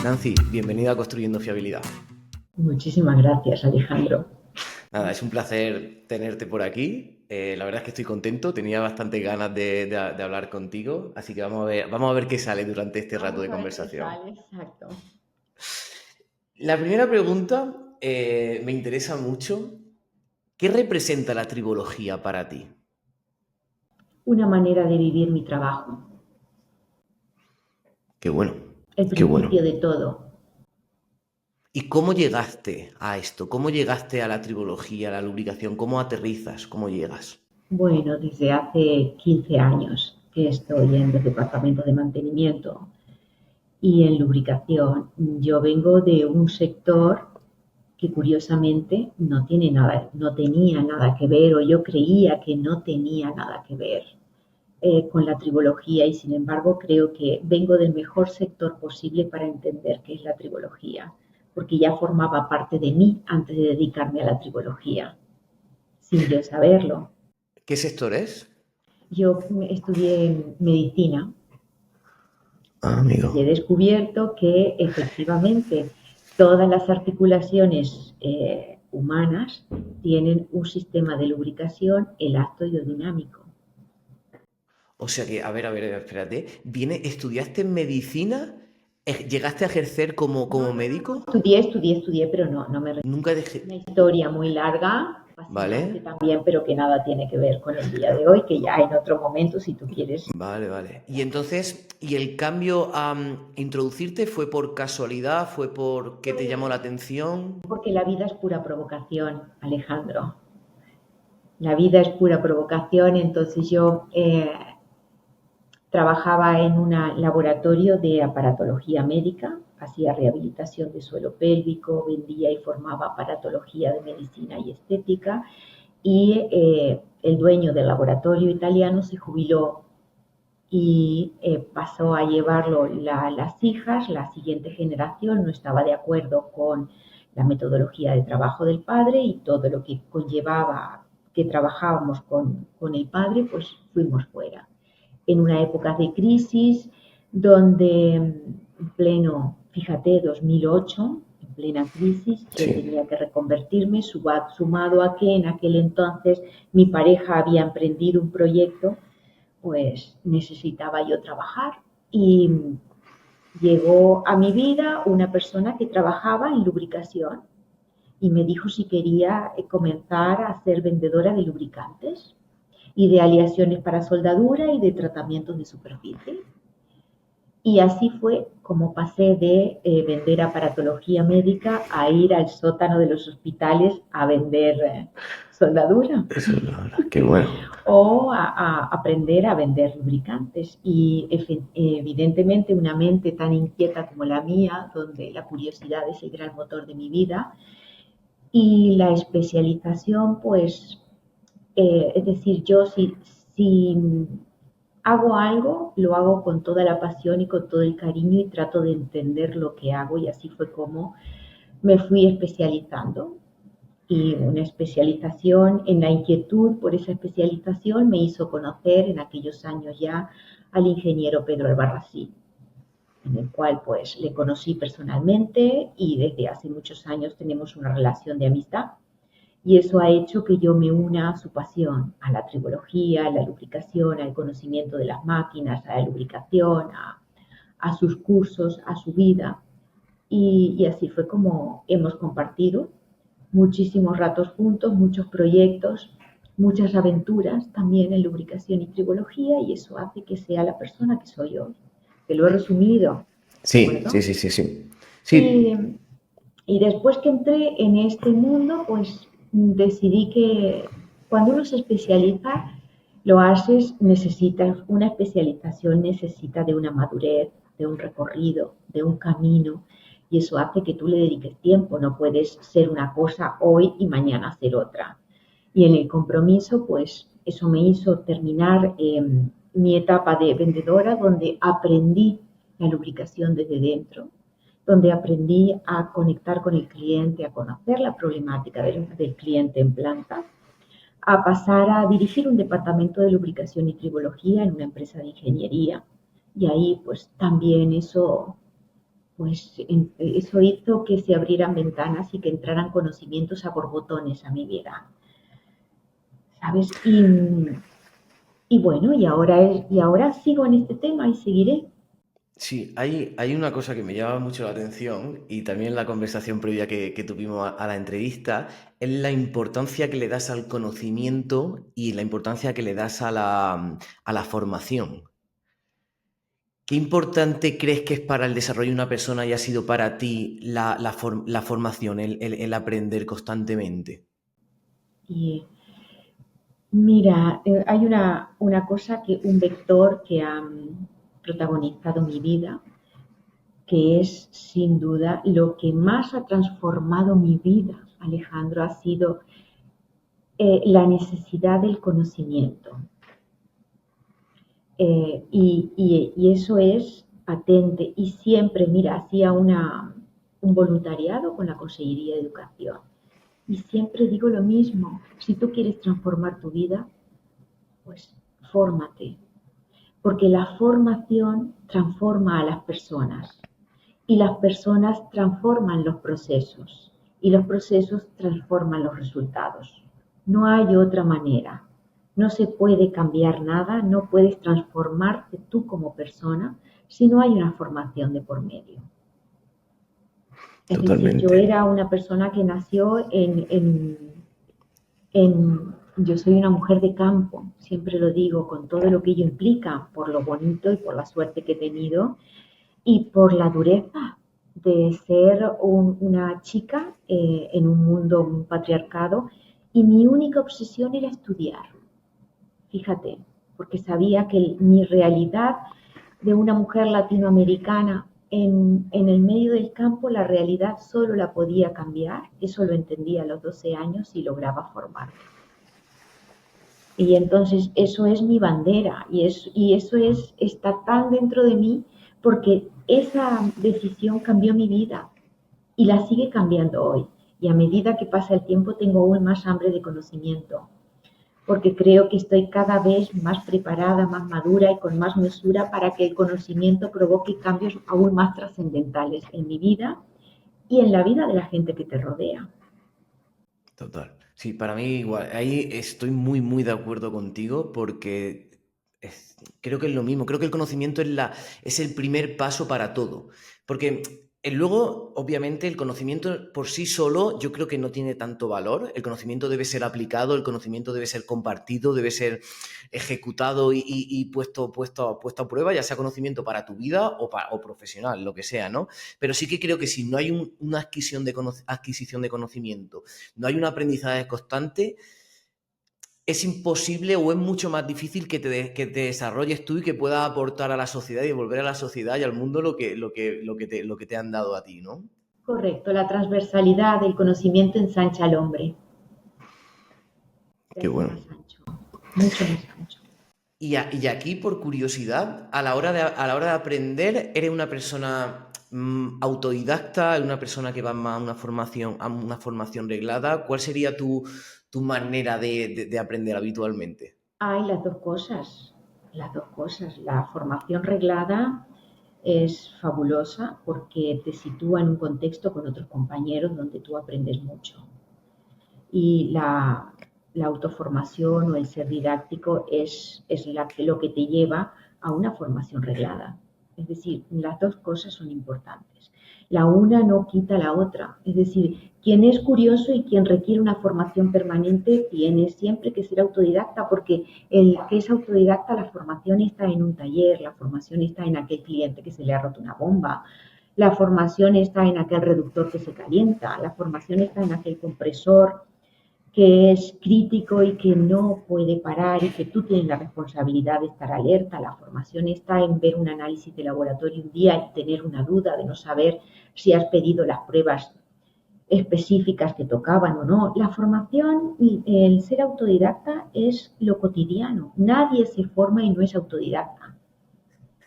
Nancy, bienvenida a Construyendo Fiabilidad. Muchísimas gracias, Alejandro. Nada, es un placer tenerte por aquí. La verdad es que estoy contento, tenía bastante ganas de hablar contigo, así que vamos a ver qué sale durante este rato de Vamos a ver qué conversación. sale, exacto. La primera pregunta me interesa mucho. ¿Qué representa la tribología para ti? Una manera de vivir mi trabajo, Qué bueno, el qué bueno. principio de todo. ¿Y cómo llegaste a esto? ¿Cómo llegaste a la tribología, a la lubricación? ¿Cómo aterrizas? ¿Cómo llegas? Bueno, desde hace 15 años que estoy en el departamento de mantenimiento y en lubricación. Yo vengo de un sector que curiosamente no tenía nada que ver, o yo creía que no tenía nada que ver con la tribología, y sin embargo creo que vengo del mejor sector posible para entender qué es la tribología, porque ya formaba parte de mí antes de dedicarme a la tribología, sin yo saberlo. ¿Qué sector es? Yo estudié medicina Ah, y he amigo. descubierto que efectivamente todas las articulaciones humanas tienen un sistema de lubricación elástico. O sea que, a ver, espérate. ¿Estudiaste medicina? ¿Llegaste a ejercer como médico? Estudié, pero no me refiero. Nunca dejé. Una historia muy larga, Vale, fascinante también, pero que nada tiene que ver con el día de hoy, que ya en otro momento, si tú quieres. vale, vale. Y entonces, ¿y el cambio a introducirte fue por casualidad? ¿Fue por qué te llamó la atención? Porque la vida es pura provocación, Alejandro. La vida es pura provocación, entonces yo trabajaba en un laboratorio de aparatología médica, hacía rehabilitación de suelo pélvico, vendía y formaba aparatología de medicina y estética, y el dueño del laboratorio italiano se jubiló y pasó a llevarlo las hijas. La siguiente generación no estaba de acuerdo con la metodología de trabajo del padre y todo lo que conllevaba que trabajábamos con el padre, pues fuimos fuera. En una época de crisis donde en pleno, fíjate, 2008, en plena crisis, yo Sí. tenía que reconvertirme, sumado a que en aquel entonces mi pareja había emprendido un proyecto, pues necesitaba yo trabajar, y llegó a mi vida una persona que trabajaba en lubricación y me dijo si quería comenzar a ser vendedora de lubricantes y de aleaciones para soldadura y de tratamientos de superficie. Y así fue como pasé de vender aparatología médica a ir al sótano de los hospitales a vender soldadura Eso es la verdad. Qué bueno. o a aprender a vender lubricantes. Y evidentemente una mente tan inquieta como la mía, donde la curiosidad es el gran motor de mi vida, y la especialización, pues, es decir, yo si hago algo, lo hago con toda la pasión y con todo el cariño, y trato de entender lo que hago, y así fue como me fui especializando. Y una especialización en la inquietud por esa especialización me hizo conocer en aquellos años ya al ingeniero Pedro Albarracín, en el cual pues le conocí personalmente y desde hace muchos años tenemos una relación de amistad. Y eso ha hecho que yo me una a su pasión, a la tribología, a la lubricación, al conocimiento de las máquinas, a la lubricación, a sus cursos, a su vida. Y así fue como hemos compartido muchísimos ratos juntos, muchos proyectos, muchas aventuras también en lubricación y tribología, y eso hace que sea la persona que soy hoy. Te lo he resumido, ¿de Sí, sí, acuerdo? sí, sí, sí. Y, Sí, y después que entré en este mundo, pues decidí que cuando uno se especializa, lo haces, necesitas una especialización, necesita de una madurez, de un recorrido, de un camino, y eso hace que tú le dediques tiempo. No puedes ser una cosa hoy y mañana hacer otra. Y en el compromiso, pues eso me hizo terminar mi etapa de vendedora, donde aprendí la lubricación desde dentro, donde aprendí a conectar con el cliente, a conocer la problemática del cliente en planta, a pasar a dirigir un departamento de lubricación y tribología en una empresa de ingeniería. Y ahí pues también eso pues eso hizo que se abrieran ventanas y que entraran conocimientos a borbotones a mi vida, ¿sabes? Y bueno, y ahora sigo en este tema y seguiré. Sí, hay una cosa que me llama mucho la atención y también la conversación previa que tuvimos a la entrevista, es la importancia que le das al conocimiento y la importancia que le das a la formación. ¿Qué importante crees que es para el desarrollo de una persona y ha sido para ti la formación, el aprender constantemente? Y mira, hay una cosa un vector que ha protagonizado mi vida, que es sin duda lo que más ha transformado mi vida, Alejandro, ha sido la necesidad del conocimiento. Y eso es patente. Y siempre, mira, hacía un voluntariado con la Consejería de Educación. Y siempre digo lo mismo, si tú quieres transformar tu vida, pues fórmate, porque la formación transforma a las personas y las personas transforman los procesos y los procesos transforman los resultados. No hay otra manera. No se puede cambiar nada, no puedes transformarte tú como persona si no hay una formación de por medio. Es decir, yo Totalmente. era una persona que nació yo soy una mujer de campo, siempre lo digo, con todo lo que ello implica, por lo bonito y por la suerte que he tenido y por la dureza de ser una chica en un mundo, un patriarcado, y mi única obsesión era estudiar, fíjate, porque sabía que mi realidad de una mujer latinoamericana en el medio del campo, la realidad solo la podía cambiar, eso lo entendía a los 12 años y lograba formarme. Y entonces eso es mi bandera y eso está tan dentro de mí porque esa decisión cambió mi vida y la sigue cambiando hoy. Y a medida que pasa el tiempo tengo aún más hambre de conocimiento porque creo que estoy cada vez más preparada, más madura y con más mesura para que el conocimiento provoque cambios aún más trascendentales en mi vida y en la vida de la gente que te rodea. Total. Sí, para mí igual. Ahí estoy muy, muy de acuerdo contigo porque creo que es lo mismo. Creo que el conocimiento es el primer paso para todo. Porque luego, obviamente, el conocimiento por sí solo yo creo que no tiene tanto valor. El conocimiento debe ser aplicado, el conocimiento debe ser compartido, debe ser ejecutado y puesto a prueba, ya sea conocimiento para tu vida o profesional, lo que sea, ¿no? Pero sí que creo que si no hay una adquisición de conocimiento, no hay un aprendizaje constante, es imposible o es mucho más difícil que te desarrolles tú y que puedas aportar a la sociedad y devolver a la sociedad y al mundo lo que te han dado a ti, ¿no? Correcto, la transversalidad del conocimiento ensancha al hombre, se Qué hace bueno. más ancho, mucho más ancho. Y aquí, por curiosidad, a la hora de aprender, ¿eres una persona autodidacta, una persona que va más a una formación reglada? ¿Cuál sería tu manera de aprender habitualmente? Hay las dos cosas, las dos cosas. La formación reglada es fabulosa porque te sitúa en un contexto con otros compañeros donde tú aprendes mucho. Y la autoformación o el ser didáctico es lo que te lleva a una formación reglada. Es decir, las dos cosas son importantes. La una no quita la otra. Es decir, quien es curioso y quien requiere una formación permanente tiene siempre que ser autodidacta porque el que es autodidacta, la formación está en un taller, la formación está en aquel cliente que se le ha roto una bomba, la formación está en aquel reductor que se calienta, la formación está en aquel compresor que es crítico y que no puede parar y que tú tienes la responsabilidad de estar alerta. La formación está en ver un análisis de laboratorio un día y tener una duda de no saber si has pedido las pruebas específicas que tocaban o no. La formación y el ser autodidacta es lo cotidiano. Nadie se forma y no es autodidacta.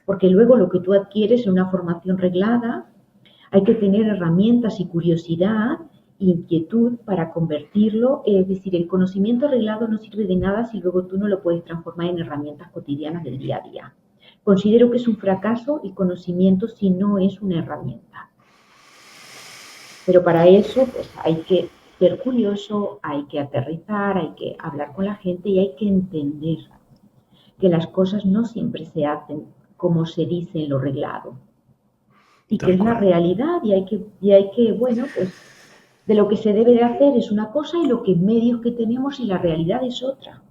Porque luego lo que tú adquieres en una formación reglada, hay que tener herramientas y curiosidad inquietud para convertirlo, es decir, el conocimiento arreglado no sirve de nada si luego tú no lo puedes transformar en herramientas cotidianas del día a día. Considero que es un fracaso el conocimiento si no es una herramienta. Pero para eso pues hay que ser curioso, hay que aterrizar, hay que hablar con la gente y hay que entender que las cosas no siempre se hacen como se dice en lo reglado y que Tal es la cual. realidad y hay que, bueno, pues de lo que se debe de hacer es una cosa y lo que medios que tenemos y la realidad es otra.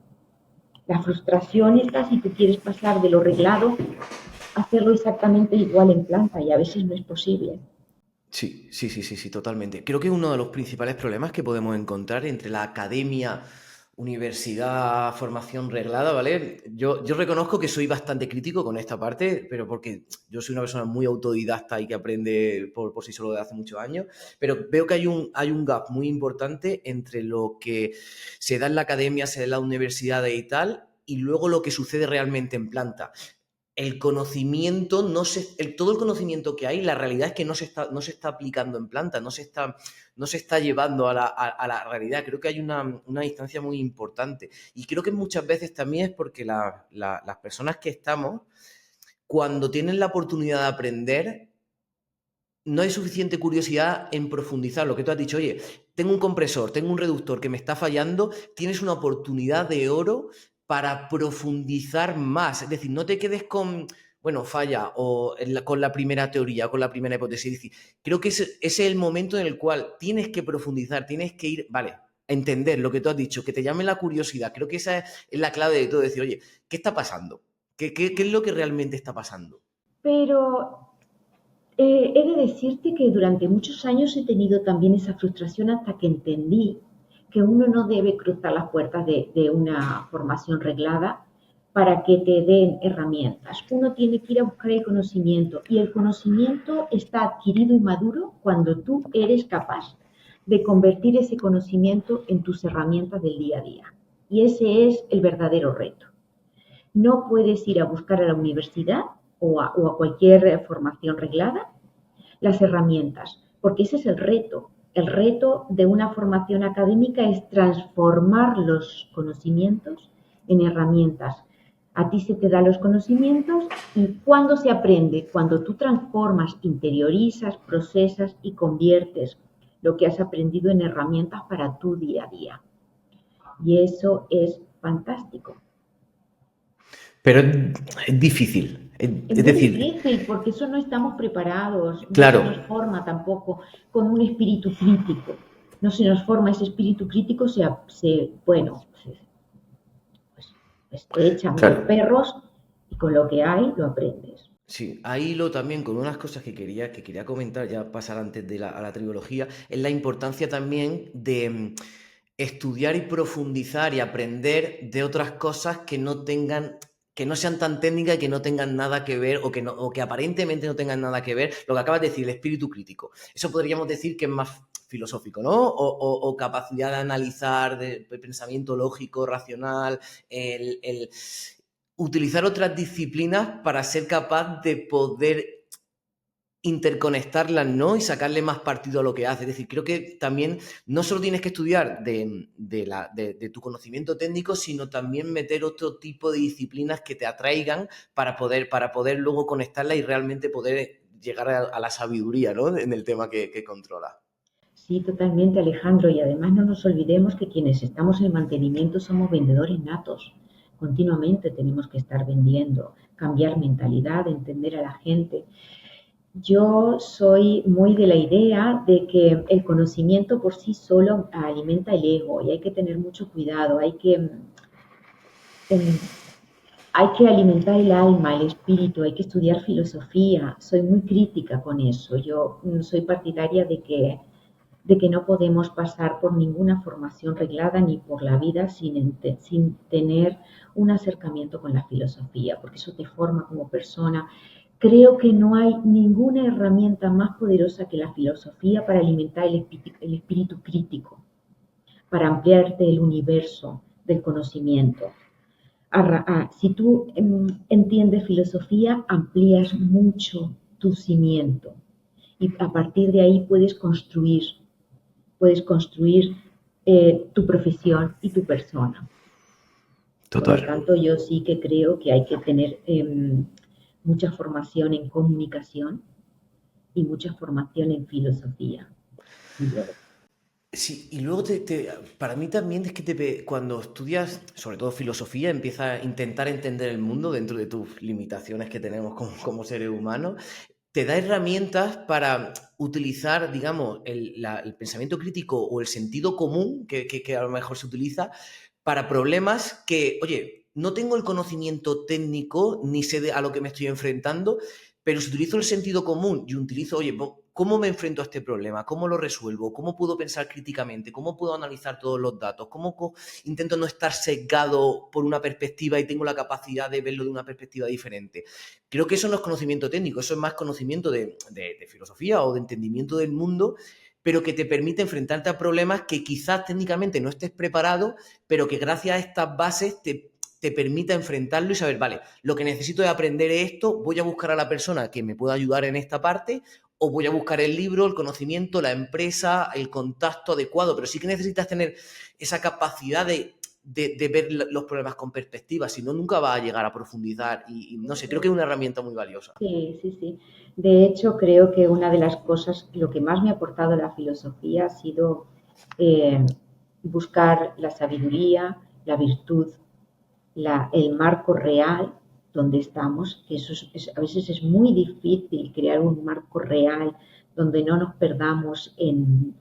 La frustración está si tú quieres pasar de lo reglado a hacerlo exactamente igual en planta y a veces no es posible. Sí, sí, sí, sí, sí, totalmente. Creo que uno de los principales problemas que podemos encontrar entre la academia, universidad, formación reglada, ¿vale? Yo reconozco que soy bastante crítico con esta parte, pero porque yo soy una persona muy autodidacta y que aprende por sí solo desde hace muchos años, pero veo que hay un gap muy importante entre lo que se da en la academia, se da en la universidad y tal, y luego lo que sucede realmente en planta. El conocimiento, todo el conocimiento que hay, la realidad es que no se está aplicando en planta, no se está llevando a la realidad. Creo que hay una distancia muy importante. Y creo que muchas veces también es porque las personas que estamos, cuando tienen la oportunidad de aprender, no hay suficiente curiosidad en profundizar. Lo que tú has dicho, oye, tengo un compresor, tengo un reductor que me está fallando, tienes una oportunidad de oro para profundizar más. Es decir, no te quedes con, bueno, falla o con la primera teoría, con la primera hipótesis. Es decir, creo que ese es el momento en el cual tienes que profundizar, tienes que ir, vale, a entender lo que tú has dicho, que te llame la curiosidad. Creo que esa es la clave de todo. Decir, oye, ¿qué está pasando? ¿Qué es lo que realmente está pasando? Pero he de decirte que durante muchos años he tenido también esa frustración hasta que entendí que uno no debe cruzar las puertas de una formación reglada para que te den herramientas. Uno tiene que ir a buscar el conocimiento y el conocimiento está adquirido y maduro cuando tú eres capaz de convertir ese conocimiento en tus herramientas del día a día. Y ese es el verdadero reto. No puedes ir a buscar a la universidad o a cualquier formación reglada las herramientas, porque ese es el reto. El reto de una formación académica es transformar los conocimientos en herramientas. A ti se te dan los conocimientos y ¿cuándo se aprende? Cuando tú transformas, interiorizas, procesas y conviertes lo que has aprendido en herramientas para tu día a día. Y eso es fantástico. Pero es difícil. Es, Es es muy decir, difícil porque eso no estamos preparados, no se claro, nos forma tampoco con un espíritu crítico. No se nos forma ese espíritu crítico, bueno, pues te echan los claro. perros y con lo que hay lo aprendes. Sí, ahí lo también con unas cosas que quería comentar, ya pasar antes a la trilogía, es la importancia también de estudiar y profundizar y aprender de otras cosas que no sean tan técnicas y que no tengan nada que ver o que aparentemente no tengan nada que ver. Lo que acabas de decir, el espíritu crítico. Eso podríamos decir que es más filosófico, ¿no? O capacidad de analizar, de pensamiento lógico, racional, el utilizar otras disciplinas para ser capaz de poder interconectarlas, ¿no? Y sacarle más partido a lo que hace. Es decir, creo que también no solo tienes que estudiar de tu conocimiento técnico, sino también meter otro tipo de disciplinas que te atraigan para poder luego conectarlas y realmente poder llegar a la sabiduría, ¿no? En el tema que controlas. Sí, totalmente, Alejandro. Y además no nos olvidemos que quienes estamos en mantenimiento somos vendedores natos. Continuamente tenemos que estar vendiendo, cambiar mentalidad, entender a la gente. Yo soy muy de la idea de que el conocimiento por sí solo alimenta el ego y hay que tener mucho cuidado, eh, hay que alimentar el alma, el espíritu, hay que estudiar filosofía. Soy muy crítica con eso. Yo soy partidaria de que no podemos pasar por ninguna formación reglada ni por la vida sin tener un acercamiento con la filosofía, porque eso te forma como persona. Creo que no hay ninguna herramienta más poderosa que la filosofía para alimentar el espíritu crítico, para ampliarte el universo del conocimiento. Si tú entiendes filosofía, amplías mucho tu cimiento y a partir de ahí puedes construir tu profesión y tu persona. Por lo Total. tanto, yo sí que creo que hay que tener mucha formación en comunicación y mucha formación en filosofía. Sí, y luego para mí también es que cuando estudias, sobre todo filosofía, empiezas a intentar entender el mundo dentro de tus limitaciones que tenemos como seres humanos, te da herramientas para utilizar, digamos, el pensamiento crítico o el sentido común que a lo mejor se utiliza para problemas que, oye, no tengo el conocimiento técnico ni sé a lo que me estoy enfrentando, pero si utilizo el sentido común y utilizo, oye, ¿cómo me enfrento a este problema? ¿Cómo lo resuelvo? ¿Cómo puedo pensar críticamente? ¿Cómo puedo analizar todos los datos? ¿Cómo intento no estar sesgado por una perspectiva y tengo la capacidad de verlo de una perspectiva diferente? Creo que eso no es conocimiento técnico, eso es más conocimiento de filosofía o de entendimiento del mundo, pero que te permite enfrentarte a problemas que quizás técnicamente no estés preparado, pero que gracias a estas bases te permita enfrentarlo y saber, vale, lo que necesito es aprender esto, voy a buscar a la persona que me pueda ayudar en esta parte, o voy a buscar el libro, el conocimiento, la empresa, el contacto adecuado, pero sí que necesitas tener esa capacidad de ver los problemas con perspectiva, si no, nunca vas a llegar a profundizar y no sé, creo que es una herramienta muy valiosa. Sí, sí, sí. De hecho, creo que una de las cosas, lo que más me ha aportado la filosofía ha sido eh, buscar la sabiduría, la virtud, el marco real donde estamos, que a veces es muy difícil crear un marco real donde no nos perdamos en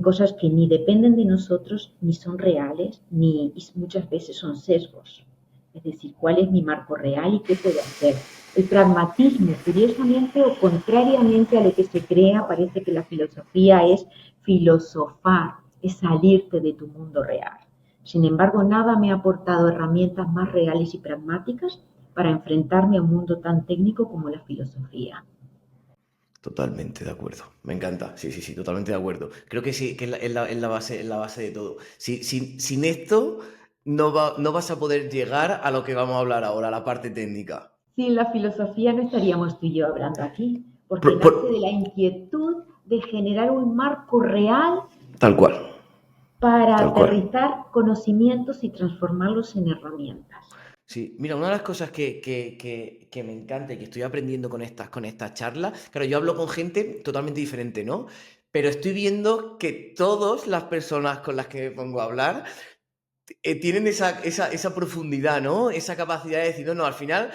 cosas que ni dependen de nosotros, ni son reales, ni y muchas veces son sesgos. Es decir, ¿cuál es mi marco real y qué puedo hacer? El pragmatismo, curiosamente o contrariamente a lo que se crea, parece que la filosofía es filosofar, es salirte de tu mundo real. Sin embargo, nada me ha aportado herramientas más reales y pragmáticas para enfrentarme a un mundo tan técnico como la filosofía. Totalmente de acuerdo. Me encanta. Sí, sí, sí, totalmente de acuerdo. Creo que sí, que es la base de todo. Sin esto no vas a poder llegar a lo que vamos a hablar ahora, a la parte técnica. Sin la filosofía no estaríamos tú y yo hablando aquí, porque Por- por- nace de la inquietud de generar un marco real Tal cual, para tal cual. aterrizar conocimientos y transformarlos en herramientas. Sí, mira, una de las cosas que me encanta y que estoy aprendiendo con estas charlas, claro, yo hablo con gente totalmente diferente, ¿no? Pero estoy viendo que todas las personas con las que me pongo a hablar tienen esa profundidad, ¿no? Esa capacidad de decir, no, no, al final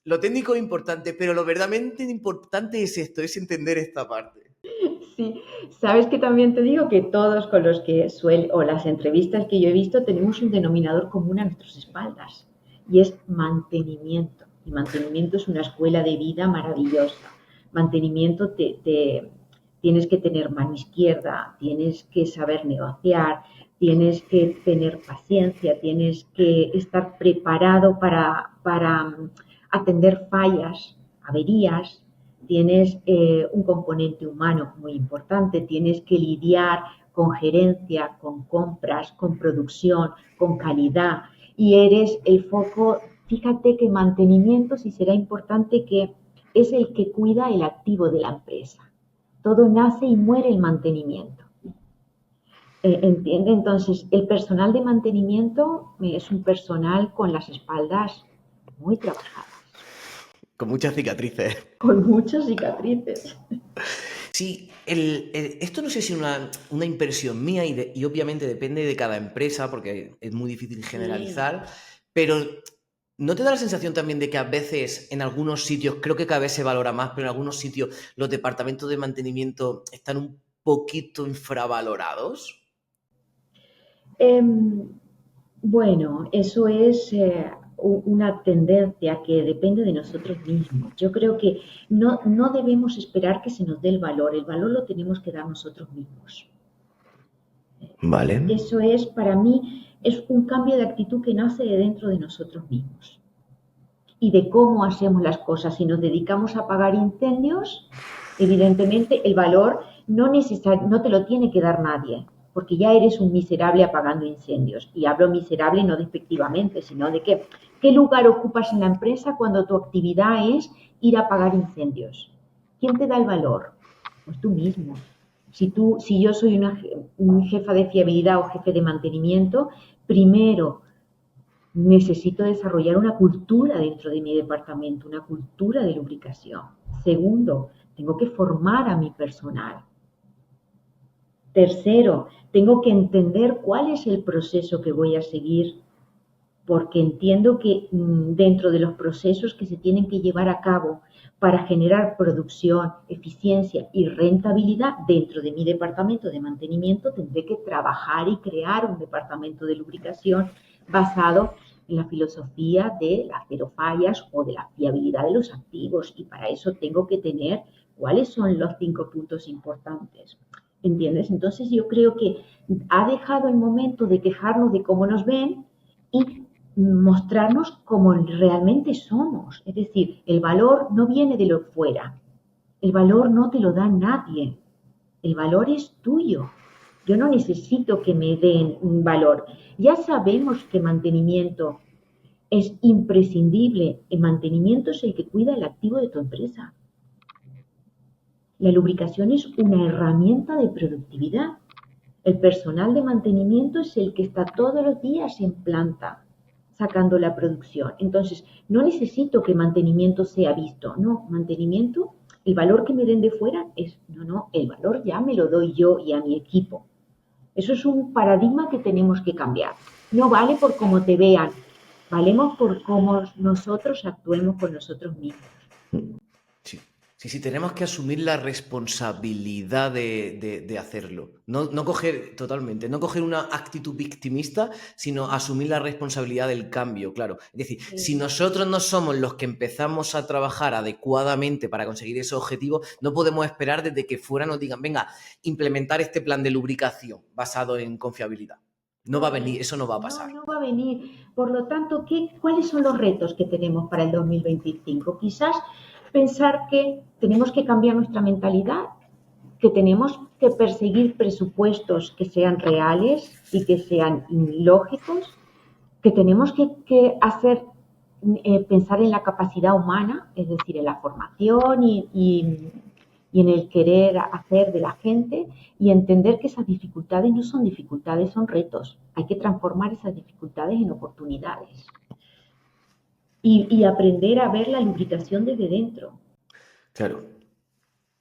lo técnico es importante, pero lo verdaderamente importante es esto, es entender esta parte. Sí, sabes que también te digo que todos con los que suele, o las entrevistas que yo he visto, tenemos un denominador común a nuestras espaldas y es mantenimiento. Y mantenimiento es una escuela de vida maravillosa. Mantenimiento tienes que tener mano izquierda, tienes que saber negociar, tienes que tener paciencia, tienes que estar preparado para atender fallas, averías, tienes un componente humano muy importante, tienes que lidiar con gerencia, con compras, con producción, con calidad y eres el foco, fíjate que mantenimiento sí será importante que es el que cuida el activo de la empresa. Todo nace y muere el mantenimiento. ¿Entiende? Entonces, el personal de mantenimiento es un personal con las espaldas muy trabajadas, Con muchas cicatrices. con muchas cicatrices. Sí, esto no sé si es una impresión mía y obviamente depende de cada empresa porque es muy difícil Sí. generalizar, pero ¿no te da la sensación también de que a veces en algunos sitios, creo que cada vez se valora más, pero en algunos sitios los departamentos de mantenimiento están un poquito infravalorados? Em, bueno, eso es una tendencia que depende de nosotros mismos. Yo creo que no debemos esperar que se nos dé el valor lo tenemos que dar nosotros mismos. Vale. Eso es, para mí, es un cambio de actitud que nace de dentro de nosotros mismos y de cómo hacemos las cosas. Si nos dedicamos a apagar incendios, evidentemente el valor no te lo tiene que dar nadie, porque ya eres un miserable apagando incendios. Y hablo miserable no despectivamente, sino de que qué lugar ocupas en la empresa cuando tu actividad es ir a apagar incendios. ¿Quién te da el valor? Pues tú mismo. Si yo soy una jefa de fiabilidad o jefe de mantenimiento, primero necesito desarrollar una cultura dentro de mi departamento, una cultura de lubricación. Segundo, tengo que formar a mi personal. Tercero, tengo que entender cuál es el proceso que voy a seguir, porque entiendo que dentro de los procesos que se tienen que llevar a cabo para generar producción, eficiencia y rentabilidad dentro de mi departamento de mantenimiento, tendré que trabajar y crear un departamento de lubricación basado en la filosofía de las cero fallas o de la fiabilidad de los activos, y para eso tengo que tener cuáles son los 5 puntos importantes. ¿Entiendes? Entonces yo creo que ha dejado el momento de quejarnos de cómo nos ven y mostrarnos como realmente somos. Es decir, el valor no viene de lo fuera, el valor no te lo da nadie, el valor es tuyo. Yo no necesito que me den un valor. Ya sabemos que mantenimiento es imprescindible. El mantenimiento es el que cuida el activo de tu empresa. La lubricación es una herramienta de productividad. El personal de mantenimiento es el que está todos los días en planta sacando la producción. Entonces, no necesito que mantenimiento sea visto. No, mantenimiento, el valor que me den de fuera es, no, el valor ya me lo doy yo y a mi equipo. Eso es un paradigma que tenemos que cambiar. No vale por cómo te vean, valemos por cómo nosotros actuemos con nosotros mismos. Sí, sí, sí, tenemos que asumir la responsabilidad de hacerlo. No coger, totalmente, no coger una actitud victimista, sino asumir la responsabilidad del cambio, claro. Es decir, si nosotros no somos los que empezamos a trabajar adecuadamente para conseguir ese objetivo, no podemos esperar desde que fuera nos digan, venga, implementar este plan de lubricación basado en confiabilidad. No va a venir, eso no va a pasar. No va a venir. Por lo tanto, ¿cuáles son los retos que tenemos para el 2025? Quizás pensar que tenemos que cambiar nuestra mentalidad, que tenemos que perseguir presupuestos que sean reales y que sean lógicos, que tenemos que hacer pensar en la capacidad humana, es decir, en la formación y en el querer hacer de la gente, y entender que esas dificultades no son dificultades, son retos. Hay que transformar esas dificultades en oportunidades y aprender a ver la lubricación desde dentro. Claro.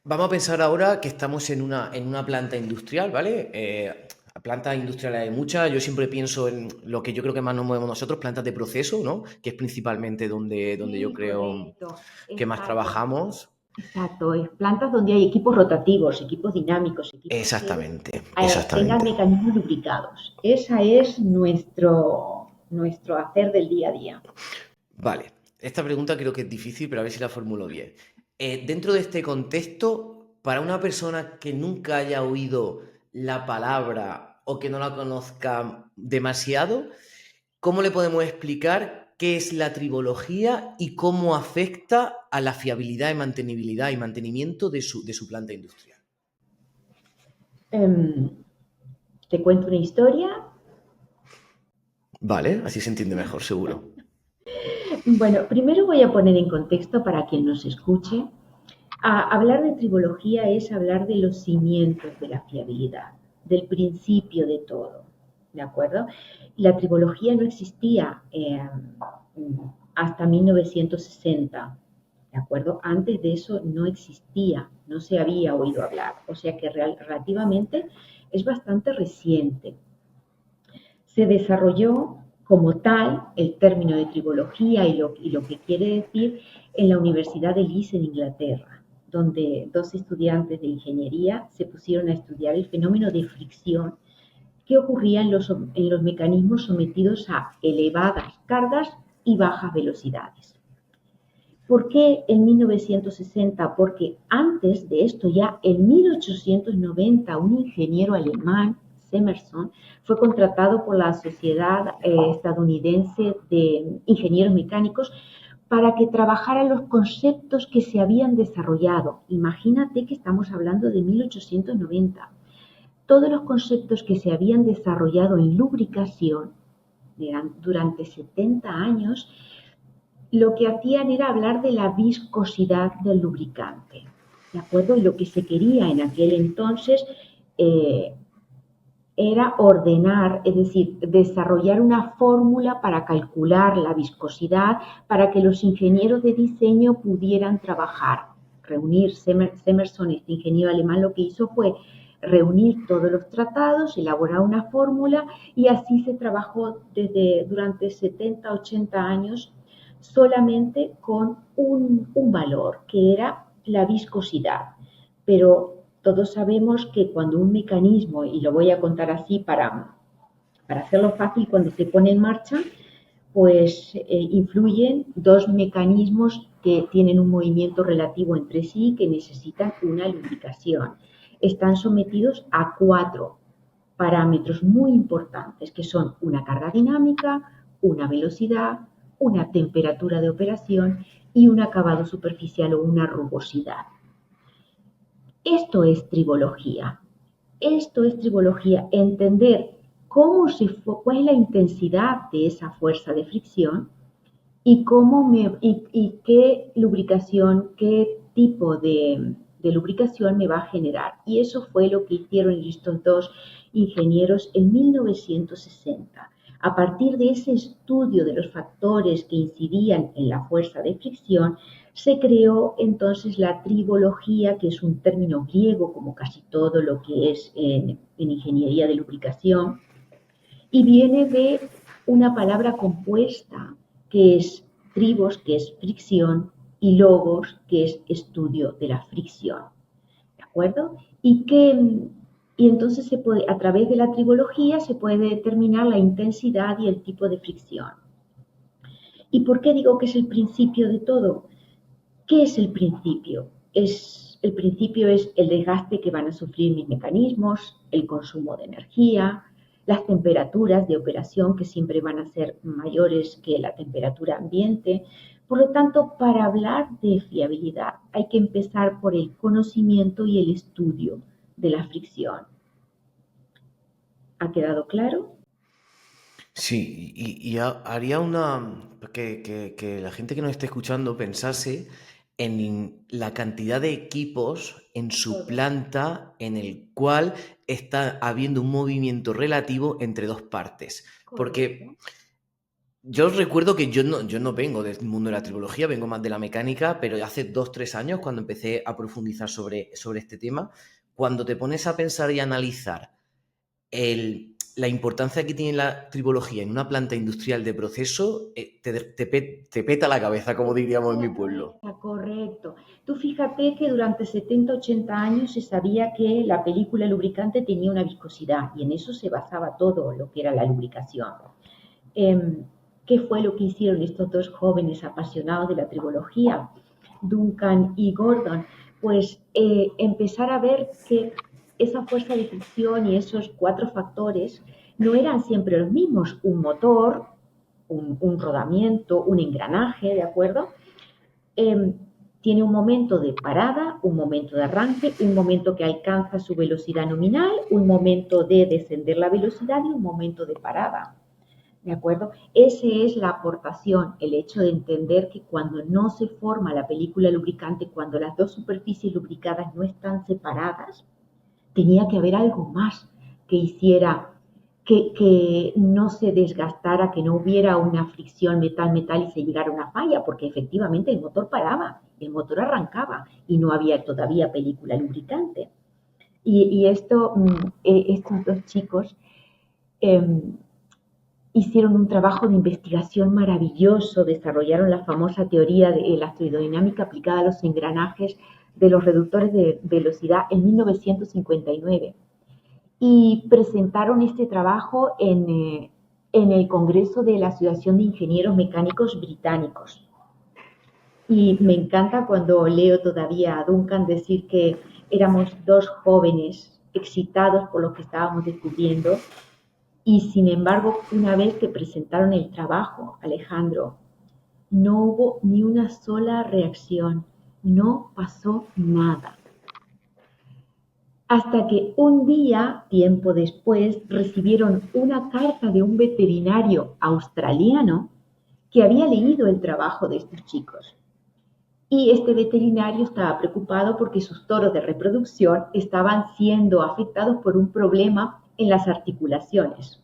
Vamos a pensar ahora que estamos en una planta industrial, ¿vale? Plantas industriales hay muchas. Yo siempre pienso en lo que yo creo que más nos movemos nosotros, plantas de proceso, ¿no? Que es principalmente donde yo Sí, creo correcto, que más exacto. trabajamos. Exacto, es plantas donde hay equipos rotativos, equipos dinámicos, equipos que Exactamente, tengan exactamente. mecanismos lubricados. Ese es nuestro hacer del día a día. Vale, esta pregunta creo que es difícil, pero a ver si la formulo bien. Dentro de este contexto, para una persona que nunca haya oído la palabra o que no la conozca demasiado, ¿cómo le podemos explicar qué es la tribología y cómo afecta a la fiabilidad y mantenibilidad y mantenimiento de su planta industrial? Te cuento una historia. Vale, así se entiende mejor, seguro. Bueno, primero voy a poner en contexto para quien nos escuche. Hablar de tribología es hablar de los cimientos de la fiabilidad, del principio de todo, ¿de acuerdo? La tribología no existía hasta 1960, ¿de acuerdo? Antes de eso no existía, no se había oído hablar, o sea que relativamente es bastante reciente. Se desarrolló como tal el término de tribología y lo que quiere decir en la Universidad de Leeds en Inglaterra, donde dos estudiantes de ingeniería se pusieron a estudiar el fenómeno de fricción que ocurría en los mecanismos sometidos a elevadas cargas y bajas velocidades. ¿Por qué en 1960? Porque antes de esto, ya en 1890, un ingeniero alemán, Emerson, fue contratado por la Sociedad Estadounidense de Ingenieros Mecánicos para que trabajara los conceptos que se habían desarrollado. Imagínate que estamos hablando de 1890. Todos los conceptos que se habían desarrollado en lubricación durante 70 años, lo que hacían era hablar de la viscosidad del lubricante, ¿de acuerdo? Y lo que se quería en aquel entonces era ordenar, es decir, desarrollar una fórmula para calcular la viscosidad para que los ingenieros de diseño pudieran trabajar. Reunir Emerson, este ingeniero alemán, lo que hizo fue reunir todos los tratados, elaborar una fórmula y así se trabajó durante 70, 80 años solamente con un valor, que era la viscosidad. Pero todos sabemos que cuando un mecanismo, y lo voy a contar así para hacerlo fácil, cuando se pone en marcha, pues influyen dos mecanismos que tienen un movimiento relativo entre sí y que necesitan una lubricación. Están sometidos a 4 parámetros muy importantes, que son una carga dinámica, una velocidad, una temperatura de operación y un acabado superficial o una rugosidad. Esto es tribología. Esto es tribología, entender cuál es la intensidad de esa fuerza de fricción y qué lubricación, qué tipo de lubricación me va a generar. Y eso fue lo que hicieron estos dos ingenieros en 1960. A partir de ese estudio de los factores que incidían en la fuerza de fricción, se creó entonces la tribología, que es un término griego, como casi todo lo que es en ingeniería de lubricación, y viene de una palabra compuesta que es tribos, que es fricción, y logos, que es estudio de la fricción. ¿De acuerdo? Y entonces a través de la tribología se puede determinar la intensidad y el tipo de fricción. ¿Y por qué digo que es el principio de todo? ¿Qué es el principio? El principio es el desgaste que van a sufrir mis mecanismos, el consumo de energía, las temperaturas de operación que siempre van a ser mayores que la temperatura ambiente. Por lo tanto, para hablar de fiabilidad hay que empezar por el conocimiento y el estudio de la fricción. ¿Ha quedado claro? Sí, haría que la gente que nos esté escuchando pensase en la cantidad de equipos en su planta en el cual está habiendo un movimiento relativo entre dos partes. Correcto. Porque yo recuerdo que yo no vengo del mundo de la tribología, vengo más de la mecánica, pero hace 2, 3 años, cuando empecé a profundizar sobre este tema, cuando te pones a pensar y analizar la importancia que tiene la tribología en una planta industrial de proceso, te peta la cabeza, como diríamos en mi pueblo. Correcto. Tú fíjate que durante 70, 80 años se sabía que la película lubricante tenía una viscosidad y en eso se basaba todo lo que era la lubricación. Eh, ¿Qué fue lo que hicieron estos dos jóvenes apasionados de la tribología, Duncan y Gordon? Pues empezar a ver que esa fuerza de fricción y esos 4 factores no eran siempre los mismos. Un motor, un rodamiento, un engranaje, ¿de acuerdo? eh, Tiene un momento de parada, un momento de arranque, un momento que alcanza su velocidad nominal, un momento de descender la velocidad y un momento de parada. ¿De acuerdo? Esa es la aportación, el hecho de entender que cuando no se forma la película lubricante, cuando las dos superficies lubricadas no están separadas, tenía que haber algo más que hiciera que no se desgastara, que no hubiera una fricción metal-metal y se llegara a una falla, porque efectivamente el motor paraba, el motor arrancaba y no había todavía película lubricante. Estos dos chicos eh, hicieron un trabajo de investigación maravilloso, desarrollaron la famosa teoría de la fluidodinámica aplicada a los engranajes de los reductores de velocidad en 1959 y presentaron este trabajo en el Congreso de la Asociación de Ingenieros Mecánicos Británicos. Y me encanta cuando leo todavía a Duncan decir que éramos dos jóvenes excitados por lo que estábamos descubriendo y sin embargo, una vez que presentaron el trabajo, Alejandro, no hubo ni una sola reacción, no pasó nada. Hasta que un día, tiempo después, recibieron una carta de un veterinario australiano que había leído el trabajo de estos chicos. Y este veterinario estaba preocupado porque sus toros de reproducción estaban siendo afectados por un problema en las articulaciones.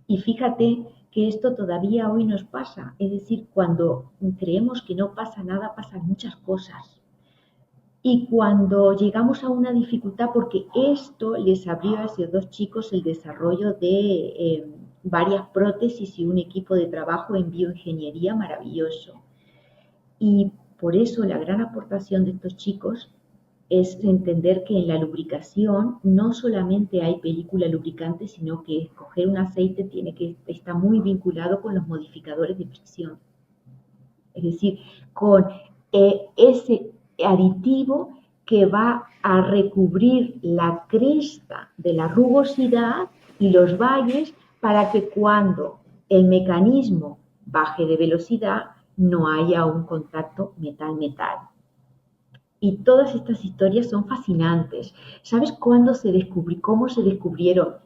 Y fíjate que esto todavía hoy nos pasa, es decir, cuando creemos que no pasa nada, pasan muchas cosas. Y cuando llegamos a una dificultad, porque esto les abrió a esos dos chicos el desarrollo de varias prótesis y un equipo de trabajo en bioingeniería maravilloso. Y por eso la gran aportación de estos chicos es entender que en la lubricación no solamente hay película lubricante, sino que escoger un aceite está muy vinculado con los modificadores de fricción. Es decir, con ese aditivo que va a recubrir la cresta de la rugosidad y los valles para que cuando el mecanismo baje de velocidad no haya un contacto metal-metal. Y todas estas historias son fascinantes. ¿Sabes cuándo cómo se descubrieron?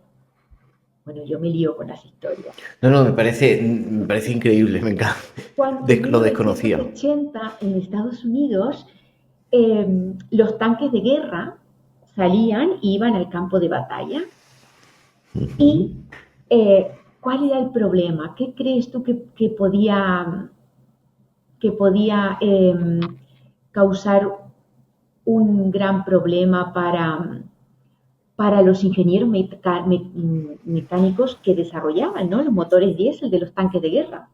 Bueno, yo me lío con las historias. No, no, me parece increíble, me encanta. En Lo desconocía. 1980 en Estados Unidos los tanques de guerra salían y iban al campo de batalla. ¿Y cuál era el problema? ¿Qué crees tú que podía causar un gran problema para los ingenieros mecánicos que desarrollaban, ¿no?, los motores diésel de los tanques de guerra?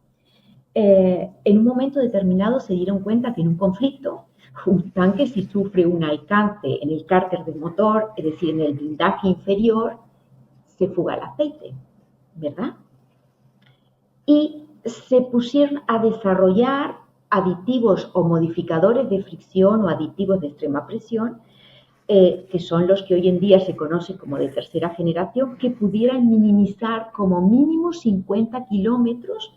En un momento determinado se dieron cuenta que en un conflicto, un tanque, si sufre un alcance en el cárter del motor, es decir, en el blindaje inferior, se fuga el aceite, ¿verdad? Y se pusieron a desarrollar aditivos o modificadores de fricción o aditivos de extrema presión, que son los que hoy en día se conocen como de tercera generación, que pudieran minimizar como mínimo 50 kilómetros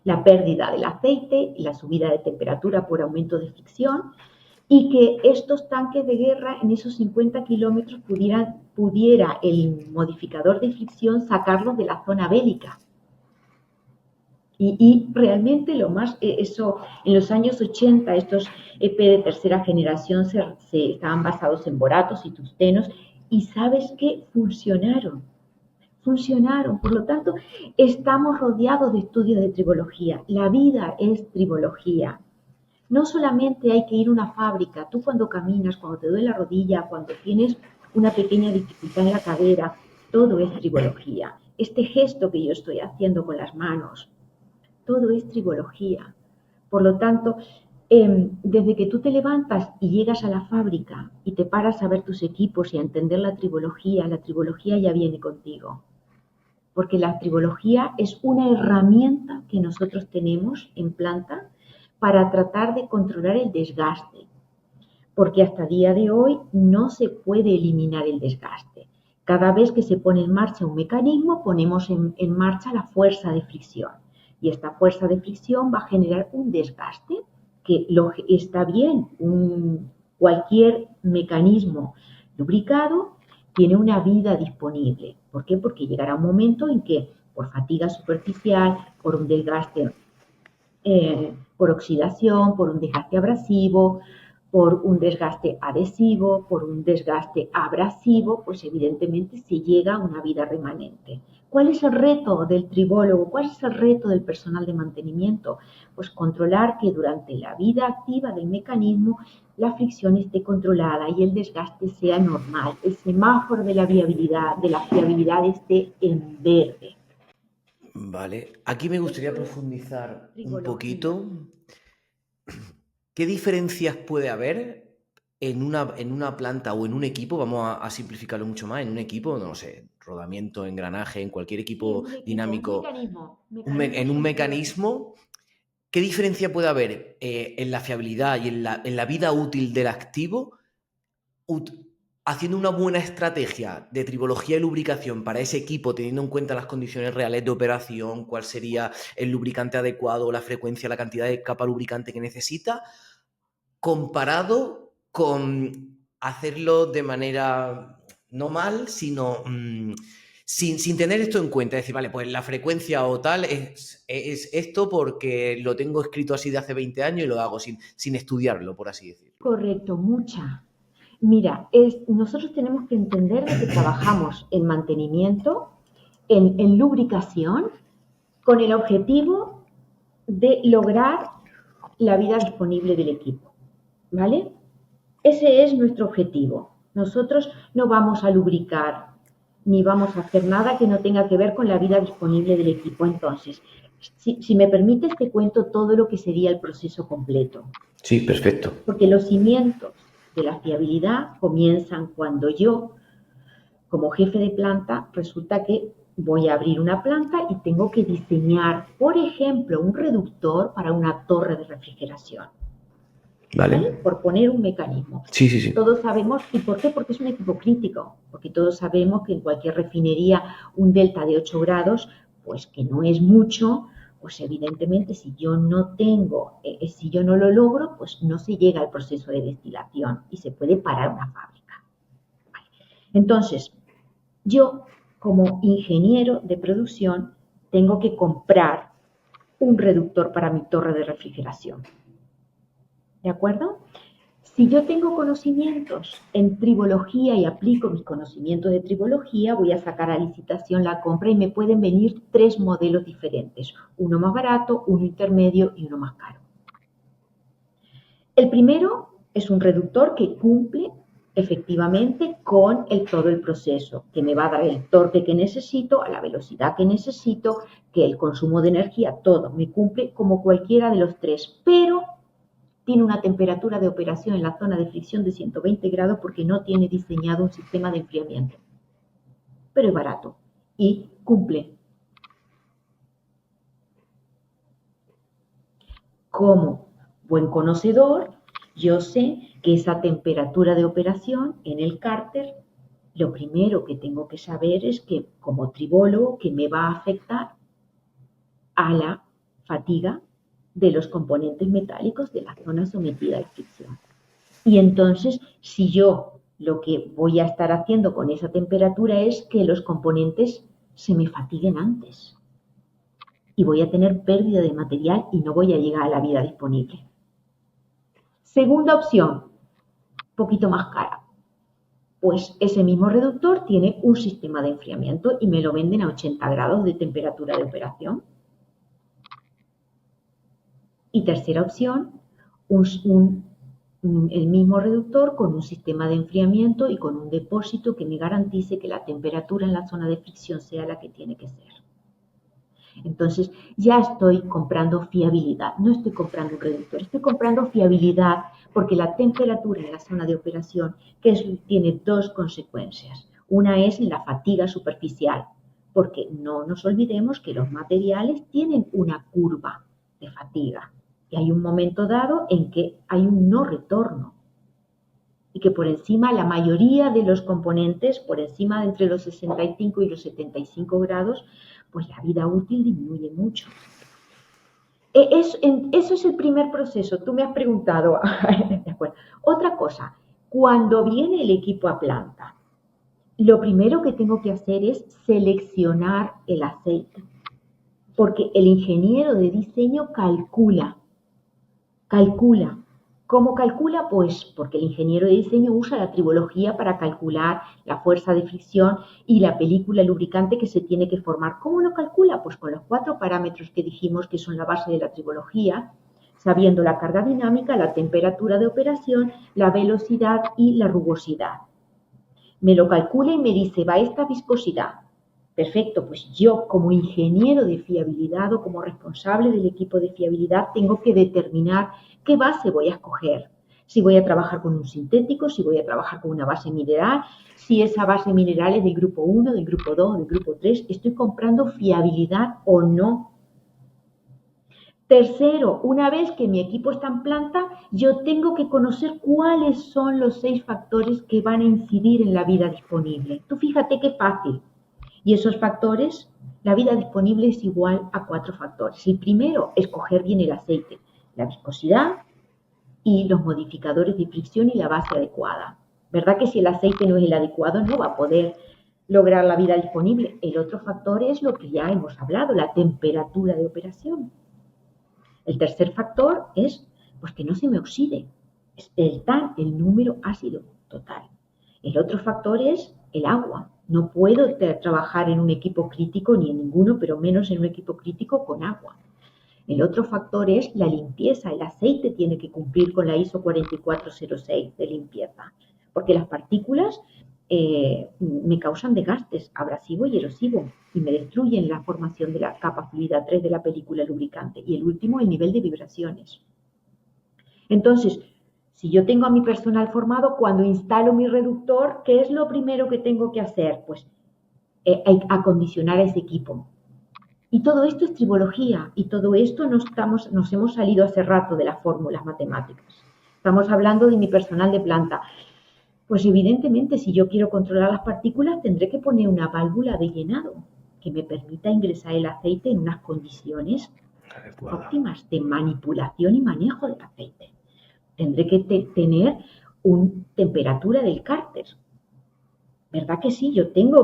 la pérdida del aceite y la subida de temperatura por aumento de fricción, y que estos tanques de guerra en esos 50 kilómetros pudiera el modificador de fricción sacarlos de la zona bélica. Y realmente eso, en los años 80, estos EP de tercera generación estaban basados en boratos y tungstenos, y ¿sabes qué? Funcionaron. Por lo tanto, estamos rodeados de estudios de tribología. La vida es tribología. No solamente hay que ir a una fábrica. Tú cuando caminas, cuando te duele la rodilla, cuando tienes una pequeña dificultad en la cadera, todo es tribología. Este gesto que yo estoy haciendo con las manos, todo es tribología. Por lo tanto, desde que tú te levantas y llegas a la fábrica y te paras a ver tus equipos y a entender la tribología ya viene contigo. Porque la tribología es una herramienta que nosotros tenemos en planta para tratar de controlar el desgaste. Porque hasta el día de hoy no se puede eliminar el desgaste. Cada vez que se pone en marcha un mecanismo, ponemos en marcha la fuerza de fricción. Y esta fuerza de fricción va a generar un desgaste que está bien. Cualquier mecanismo lubricado tiene una vida disponible. ¿Por qué? Porque llegará un momento en que, por fatiga superficial, por un desgaste, por oxidación, por un desgaste abrasivo, por un desgaste adhesivo, por un desgaste abrasivo, pues evidentemente se llega a una vida remanente. ¿Cuál es el reto del tribólogo? ¿Cuál es el reto del personal de mantenimiento? Pues controlar que durante la vida activa del mecanismo la fricción esté controlada y el desgaste sea normal. El semáforo de la fiabilidad esté en verde. Vale, aquí me gustaría profundizar un poquito. ¿Qué diferencias puede haber en una planta o en un equipo? Vamos a simplificarlo mucho más. En un equipo, no sé, rodamiento, engranaje, en cualquier equipo dinámico, en un mecanismo. ¿Qué diferencia puede haber en la fiabilidad y en la vida útil del activo haciendo una buena estrategia de tribología y lubricación para ese equipo, teniendo en cuenta las condiciones reales de operación, cuál sería el lubricante adecuado, la frecuencia, la cantidad de capa lubricante que necesita, comparado con hacerlo de manera no mal, sino sin tener esto en cuenta? Es decir, vale, pues la frecuencia o tal es esto porque lo tengo escrito así de hace 20 años y lo hago sin estudiarlo, por así decirlo. Correcto, mucha. Mira, nosotros tenemos que entender que trabajamos en mantenimiento, en lubricación, con el objetivo de lograr la vida disponible del equipo, ¿vale? Ese es nuestro objetivo. Nosotros no vamos a lubricar ni vamos a hacer nada que no tenga que ver con la vida disponible del equipo. Entonces, si me permites, te cuento todo lo que sería el proceso completo. Sí, perfecto. Porque los cimientos de la fiabilidad comienzan cuando yo, como jefe de planta, resulta que voy a abrir una planta y tengo que diseñar, por ejemplo, un reductor para una torre de refrigeración. Vale. ¿Vale? Por poner un mecanismo. Sí, sí, sí. Todos sabemos, ¿y por qué? Porque es un equipo crítico, porque todos sabemos que en cualquier refinería un delta de 8 grados, pues que no es mucho, pues evidentemente si yo no tengo, si yo no lo logro, pues no se llega al proceso de destilación y se puede parar una fábrica. Vale. Entonces, yo como ingeniero de producción tengo que comprar un reductor para mi torre de refrigeración. ¿De acuerdo? Si yo tengo conocimientos en tribología y aplico mis conocimientos de tribología, voy a sacar a licitación la compra y me pueden venir 3 modelos diferentes, uno más barato, uno intermedio y uno más caro. El primero es un reductor que cumple efectivamente con todo el proceso, que me va a dar el torque que necesito, a la velocidad que necesito, que el consumo de energía, todo, me cumple como cualquiera de los 3, pero tiene una temperatura de operación en la zona de fricción de 120 grados porque no tiene diseñado un sistema de enfriamiento. Pero es barato y cumple. Como buen conocedor, yo sé que esa temperatura de operación en el cárter, lo primero que tengo que saber es que, como tribólogo, que me va a afectar a la fatiga de los componentes metálicos de la zona sometida a fricción. Y entonces, si yo lo que voy a estar haciendo con esa temperatura es que los componentes se me fatiguen antes. Y voy a tener pérdida de material y no voy a llegar a la vida disponible. Segunda opción, un poquito más cara. Pues ese mismo reductor tiene un sistema de enfriamiento y me lo venden a 80 grados de temperatura de operación. Y tercera opción, el mismo reductor con un sistema de enfriamiento y con un depósito que me garantice que la temperatura en la zona de fricción sea la que tiene que ser. Entonces ya estoy comprando fiabilidad, no estoy comprando un reductor, estoy comprando fiabilidad porque la temperatura en la zona de operación tiene 2 consecuencias. Una es la fatiga superficial, porque no nos olvidemos que los materiales tienen una curva de fatiga. Y hay un momento dado en que hay un no retorno. Y que por encima, la mayoría de los componentes, por encima de entre los 65 y los 75 grados, pues la vida útil disminuye mucho. Eso es el primer proceso. Tú me has preguntado. Otra cosa, cuando viene el equipo a planta, lo primero que tengo que hacer es seleccionar el aceite. Porque el ingeniero de diseño calcula. ¿Cómo calcula? Pues porque el ingeniero de diseño usa la tribología para calcular la fuerza de fricción y la película lubricante que se tiene que formar. ¿Cómo lo calcula? Pues con los 4 parámetros que dijimos que son la base de la tribología, sabiendo la carga dinámica, la temperatura de operación, la velocidad y la rugosidad. Me lo calcula y me dice, va esta viscosidad. Perfecto, pues yo como ingeniero de fiabilidad o como responsable del equipo de fiabilidad tengo que determinar qué base voy a escoger. Si voy a trabajar con un sintético, si voy a trabajar con una base mineral, si esa base mineral es del grupo 1, del grupo 2, del grupo 3, ¿estoy comprando fiabilidad o no? Tercero, una vez que mi equipo está en planta, yo tengo que conocer cuáles son los 6 factores que van a incidir en la vida disponible. Tú fíjate qué fácil. Y esos factores, la vida disponible es igual a 4 factores. El primero, escoger bien el aceite, la viscosidad y los modificadores de fricción y la base adecuada. ¿Verdad que si el aceite no es el adecuado no va a poder lograr la vida disponible? El otro factor es lo que ya hemos hablado, la temperatura de operación. El tercer factor es pues, que no se me oxide. Es el número ácido total. El otro factor es el agua. No puedo trabajar en un equipo crítico, ni en ninguno, pero menos en un equipo crítico con agua. El otro factor es la limpieza. El aceite tiene que cumplir con la ISO 4406 de limpieza, porque las partículas me causan desgastes abrasivo y erosivo y me destruyen la formación de la capa fluida 3 de la película lubricante. Y el último, el nivel de vibraciones. Entonces, si yo tengo a mi personal formado, cuando instalo mi reductor, ¿qué es lo primero que tengo que hacer? Pues acondicionar a ese equipo. Y todo esto es tribología, y todo esto nos hemos salido hace rato de las fórmulas matemáticas. Estamos hablando de mi personal de planta. Pues evidentemente, si yo quiero controlar las partículas, tendré que poner una válvula de llenado que me permita ingresar el aceite en unas condiciones óptimas de manipulación y manejo del aceite. Tendré que tener una temperatura del cárter. ¿Verdad que sí?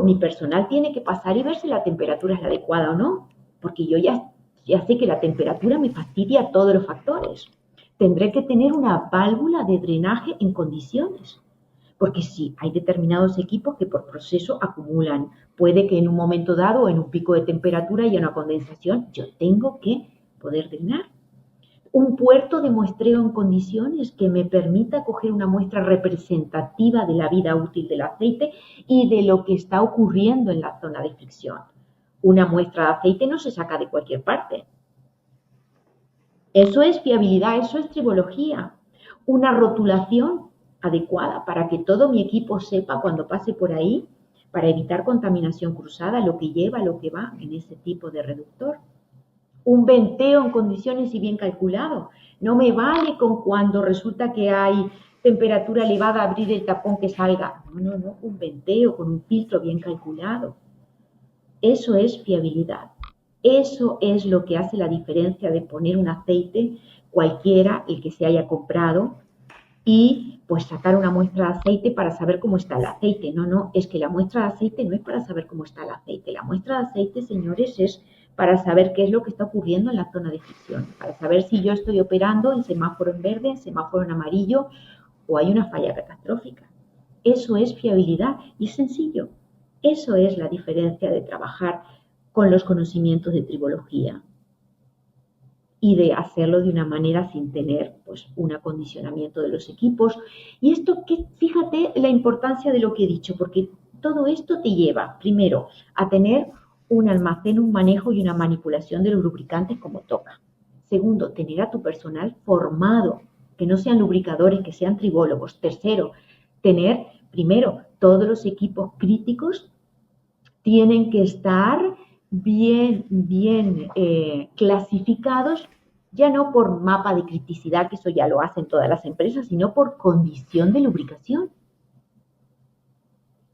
Mi personal tiene que pasar y ver si la temperatura es la adecuada o no, porque yo ya sé que la temperatura me fastidia todos los factores. Tendré que tener una válvula de drenaje en condiciones, porque sí, hay determinados equipos que por proceso acumulan. Puede que en un momento dado, en un pico de temperatura y una condensación, yo tengo que poder drenar. Un puerto de muestreo en condiciones que me permita coger una muestra representativa de la vida útil del aceite y de lo que está ocurriendo en la zona de fricción. Una muestra de aceite no se saca de cualquier parte. Eso es fiabilidad, eso es tribología. Una rotulación adecuada para que todo mi equipo sepa cuando pase por ahí, para evitar contaminación cruzada, lo que lleva, lo que va en ese tipo de reductor. Un venteo en condiciones y bien calculado. No me vale con cuando resulta que hay temperatura elevada abrir el tapón que salga. No, un venteo con un filtro bien calculado. Eso es fiabilidad. Eso es lo que hace la diferencia de poner un aceite, cualquiera, el que se haya comprado, y pues sacar una muestra de aceite para saber cómo está el aceite. No, es que la muestra de aceite no es para saber cómo está el aceite. La muestra de aceite, señores, es para saber qué es lo que está ocurriendo en la zona de fricción, para saber si yo estoy operando en semáforo en verde, en semáforo en amarillo o hay una falla catastrófica. Eso es fiabilidad y es sencillo. Eso es la diferencia de trabajar con los conocimientos de tribología y de hacerlo de una manera sin tener pues un acondicionamiento de los equipos. Y esto, fíjate la importancia de lo que he dicho, porque todo esto te lleva, primero, a tener un almacén, un manejo y una manipulación de los lubricantes como toca. Segundo, tener a tu personal formado, que no sean lubricadores, que sean tribólogos. Tercero, tener, primero, todos los equipos críticos tienen que estar bien clasificados, ya no por mapa de criticidad, que eso ya lo hacen todas las empresas, sino por condición de lubricación.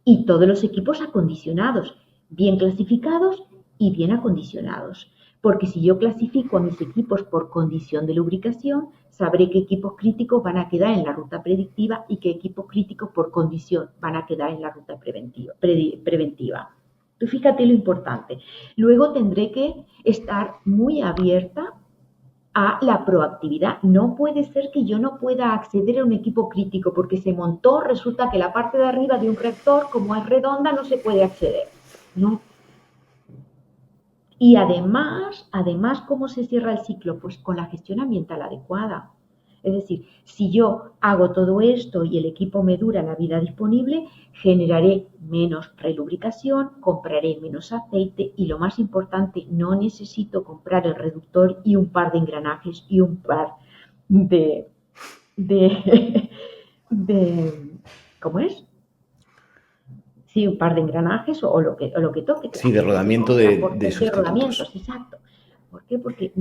Y todos los equipos acondicionados, bien clasificados y bien acondicionados. Porque si yo clasifico a mis equipos por condición de lubricación, sabré qué equipos críticos van a quedar en la ruta predictiva y qué equipos críticos por condición van a quedar en la ruta preventiva. Tú fíjate lo importante. Luego tendré que estar muy abierta a la proactividad. No puede ser que yo no pueda acceder a un equipo crítico porque se montó, resulta que la parte de arriba de un reactor, como es redonda, no se puede acceder. No. Y además, ¿cómo se cierra el ciclo? Pues con la gestión ambiental adecuada. Es decir, si yo hago todo esto y el equipo me dura la vida disponible, generaré menos relubricación, compraré menos aceite y lo más importante, no necesito comprar el reductor y un par de engranajes y un par de ¿cómo es? Sí, un par de engranajes o lo que toque. Sí, de rodamiento de sustitutos. Rodamientos, exacto. ¿Por qué?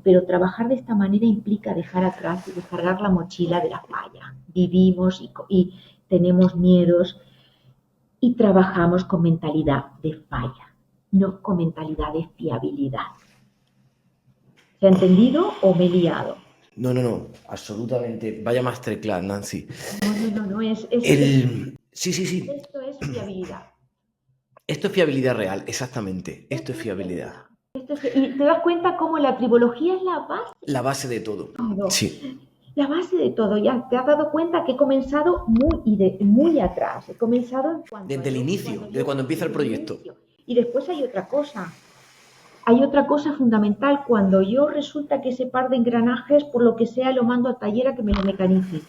Pero trabajar de esta manera implica dejar atrás y descargar la mochila de la falla. Vivimos y tenemos miedos y trabajamos con mentalidad de falla, no con mentalidad de fiabilidad. ¿Se ha entendido o me he liado? No, absolutamente. Vaya masterclass, Nancy. No, Sí. Esto es fiabilidad. Esto es fiabilidad real, exactamente. Esto es fiabilidad. Y te das cuenta cómo la tribología es la base. La base de todo. Sí. La base de todo. Ya te has dado cuenta que he comenzado muy atrás. He comenzado desde el inicio, desde cuando empieza el proyecto. Y después hay otra cosa. hay otra cosa fundamental, cuando yo resulta que ese par de engranajes, por lo que sea, lo mando a taller a que me lo mecanice.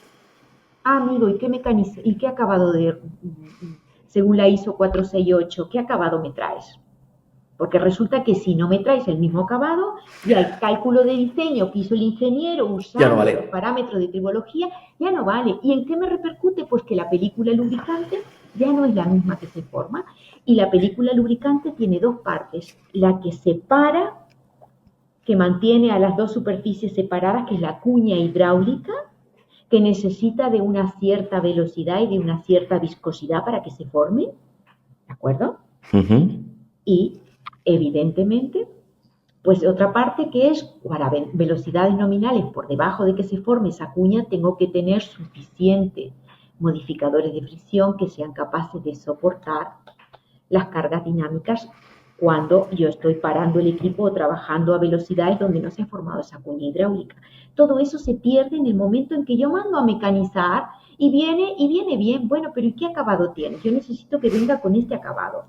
Ah, amigo, ¿y qué mecanice? ¿Y qué acabado según la ISO 468, qué acabado me traes? Porque resulta que si no me traes el mismo acabado, ya el cálculo de diseño que hizo el ingeniero Ya no usando los vale. parámetros de tribología ya no vale. ¿Y en qué me repercute? Pues que la película lubricante ya no es la misma que se forma. Y la película lubricante tiene dos partes. La que separa, que mantiene a las dos superficies separadas, que es la cuña hidráulica, que necesita de una cierta velocidad y de una cierta viscosidad para que se forme. ¿De acuerdo? Ujú. Y evidentemente, pues otra parte que es para velocidades nominales por debajo de que se forme esa cuña, tengo que tener suficientes modificadores de fricción que sean capaces de soportar las cargas dinámicas cuando yo estoy parando el equipo o trabajando a velocidades donde no se ha formado esa cuña hidráulica. Todo eso se pierde en el momento en que yo mando a mecanizar y viene bien. Bueno, pero ¿y qué acabado tiene? Yo necesito que venga con este acabado,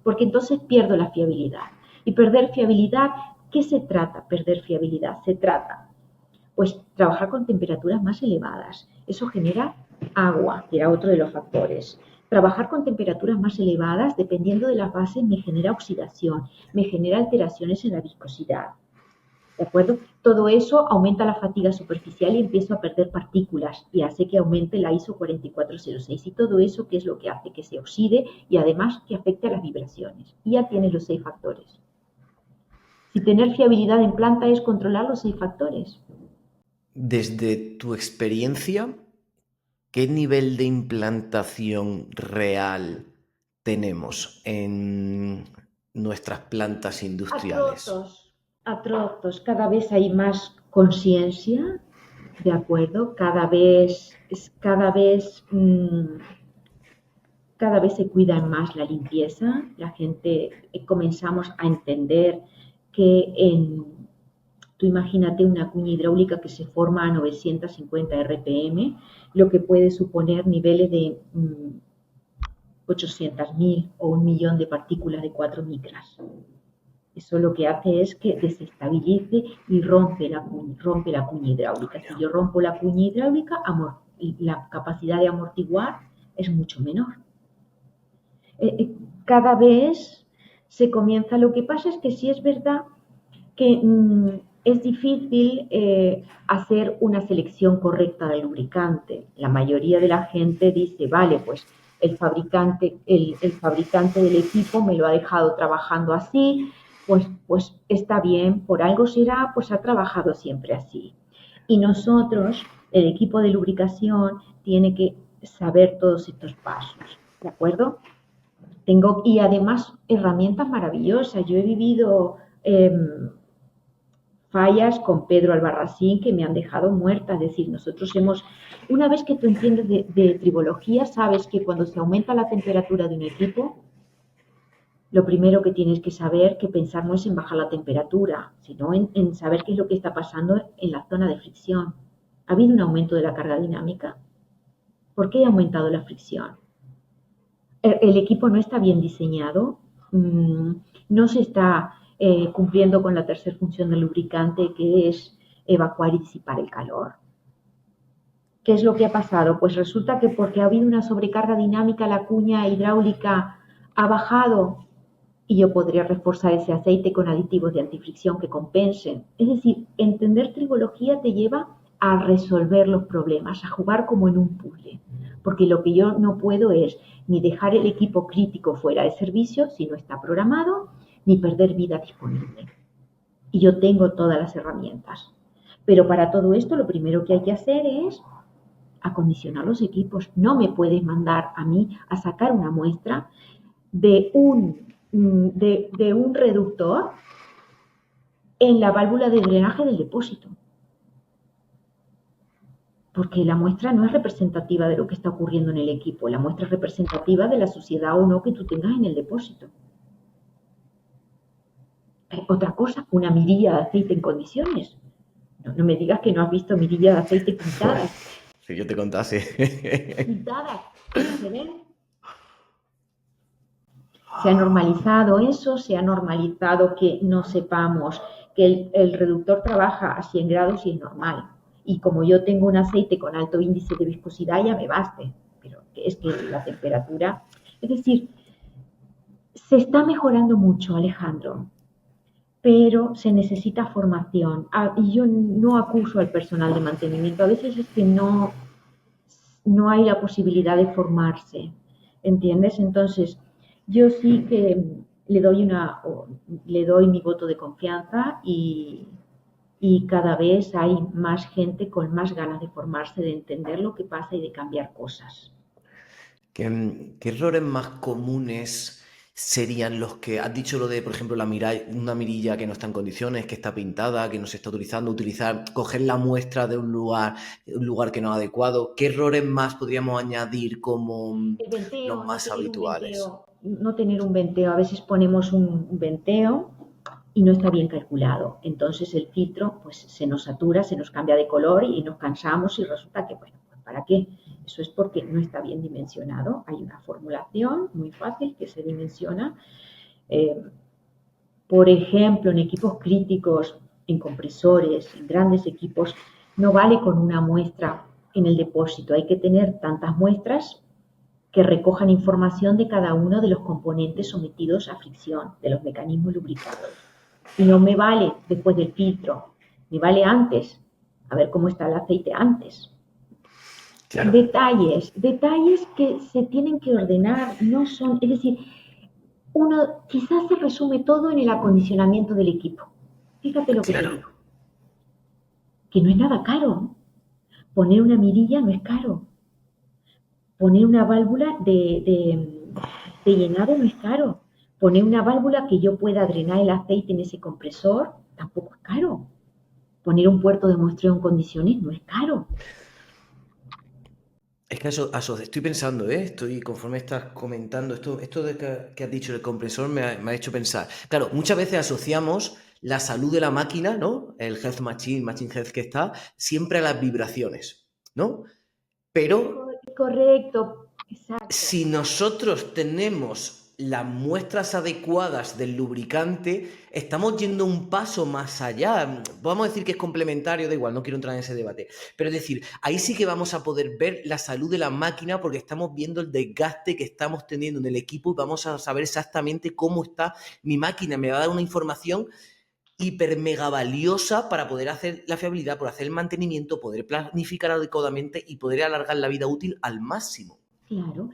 porque entonces pierdo la fiabilidad. Y perder fiabilidad, ¿qué se trata? Perder fiabilidad, se trata, pues, trabajar con temperaturas más elevadas. Eso genera agua, que era otro de los factores. Trabajar con temperaturas más elevadas, dependiendo de las bases, me genera oxidación, me genera alteraciones en la viscosidad. ¿De acuerdo? Todo eso aumenta la fatiga superficial y empiezo a perder partículas y hace que aumente la ISO 4406. Y todo eso, ¿qué es lo que hace? Que se oxide y además que afecte a las vibraciones. Y ya tienes los 6 factores. Si tener fiabilidad en planta es controlar los 6 factores. Desde tu experiencia, ¿qué nivel de implantación real tenemos en nuestras plantas A industriales? trotos, a trotos. Cada vez hay más conciencia, ¿de acuerdo? Cada vez se cuida más la limpieza. La gente comenzamos a entender que tú imagínate una cuña hidráulica que se forma a 950 RPM, lo que puede suponer niveles de 800.000 o 1.000.000 de partículas de 4 micras. Eso lo que hace es que desestabilice y rompe la cuña hidráulica. Si yo rompo la cuña hidráulica, la capacidad de amortiguar es mucho menor. Cada vez se comienza. Lo que pasa es que sí es verdad que es difícil hacer una selección correcta del lubricante. La mayoría de la gente dice, vale, pues el fabricante del equipo me lo ha dejado trabajando así, pues está bien, por algo será, pues ha trabajado siempre así. Y nosotros, el equipo de lubricación, tiene que saber todos estos pasos, ¿de acuerdo? Y además herramientas maravillosas. Yo he vivido fallas con Pedro Albarracín que me han dejado muerta. Es decir, una vez que tú entiendes de tribología, sabes que cuando se aumenta la temperatura de un equipo, lo primero que tienes que saber, que pensar no es en bajar la temperatura, sino en saber qué es lo que está pasando en la zona de fricción. ¿Ha habido un aumento de la carga dinámica? ¿Por qué ha aumentado la fricción? El equipo no está bien diseñado, no se está cumpliendo con la tercera función del lubricante, que es evacuar y disipar el calor. ¿Qué es lo que ha pasado? Pues resulta que porque ha habido una sobrecarga dinámica, la cuña hidráulica ha bajado y yo podría reforzar ese aceite con aditivos de antifricción que compensen. Es decir, entender tribología te lleva a resolver los problemas, a jugar como en un puzzle. Porque lo que yo no puedo es ni dejar el equipo crítico fuera de servicio si no está programado, ni perder vida disponible. Y yo tengo todas las herramientas. Pero para todo esto lo primero que hay que hacer es acondicionar los equipos. No me puedes mandar a mí a sacar una muestra de un reductor en la válvula de drenaje del depósito, porque la muestra no es representativa de lo que está ocurriendo en el equipo, la muestra es representativa de la suciedad o no que tú tengas en el depósito. Otra cosa, una mirilla de aceite en condiciones. No, no me digas que no has visto mirillas de aceite Joder, pintadas. si yo te contase. Pintadas, se ven. Se ha normalizado eso, se ha normalizado que no sepamos que el reductor trabaja a 100 grados y es normal. Y como yo tengo un aceite con alto índice de viscosidad, ya me baste. Pero es que la temperatura, es decir, se está mejorando mucho, Alejandro, pero se necesita formación. Y yo no acuso al personal de mantenimiento, a veces es que no hay la posibilidad de formarse, ¿entiendes? Entonces, yo sí que le doy mi voto de confianza y cada vez hay más gente con más ganas de formarse, de entender lo que pasa y de cambiar cosas. ¿Qué errores más comunes serían los que has dicho lo de, por ejemplo, una mirilla que no está en condiciones, que está pintada, que no se está utilizando, coger la muestra de un lugar que no es adecuado? ¿Qué errores más podríamos añadir como El los venteo, más habituales? no tener un venteo. A veces ponemos un venteo y no está bien calculado. Entonces el filtro pues se nos satura, se nos cambia de color y nos cansamos y resulta que, bueno, pues, ¿para qué? Eso es porque no está bien dimensionado. Hay una formulación muy fácil que se dimensiona. Eh, por ejemplo, en equipos críticos, en compresores, en grandes equipos, no vale con una muestra en el depósito. Hay que tener tantas muestras que recojan información de cada uno de los componentes sometidos a fricción, de los mecanismos lubricados. Y no me vale después del filtro, me vale antes, a ver cómo está el aceite antes. Claro, Detalles que se tienen que ordenar, no son, es decir, uno quizás se resume todo en el acondicionamiento del equipo. Fíjate lo que te claro, digo, que no es nada caro. Poner una mirilla no es caro. Poner una válvula de llenado no es caro. Poner una válvula que yo pueda drenar el aceite en ese compresor tampoco es caro. Poner un puerto de muestreo en condiciones no es caro. es que estoy pensando, conforme estás comentando, esto de que has dicho del compresor me ha hecho pensar. Claro, muchas veces asociamos la salud de la máquina, ¿no? El health machine, machine health que está, siempre a las vibraciones, ¿no? Pero Correcto, exacto. si nosotros tenemos las muestras adecuadas del lubricante, estamos yendo un paso más allá. Vamos a decir que es complementario, da igual, no quiero entrar en ese debate. Pero es decir, ahí sí que vamos a poder ver la salud de la máquina porque estamos viendo el desgaste que estamos teniendo en el equipo y vamos a saber exactamente cómo está mi máquina. Me va a dar una información hiper mega valiosa para poder hacer la fiabilidad, por hacer el mantenimiento, poder planificar adecuadamente y poder alargar la vida útil al máximo. Claro.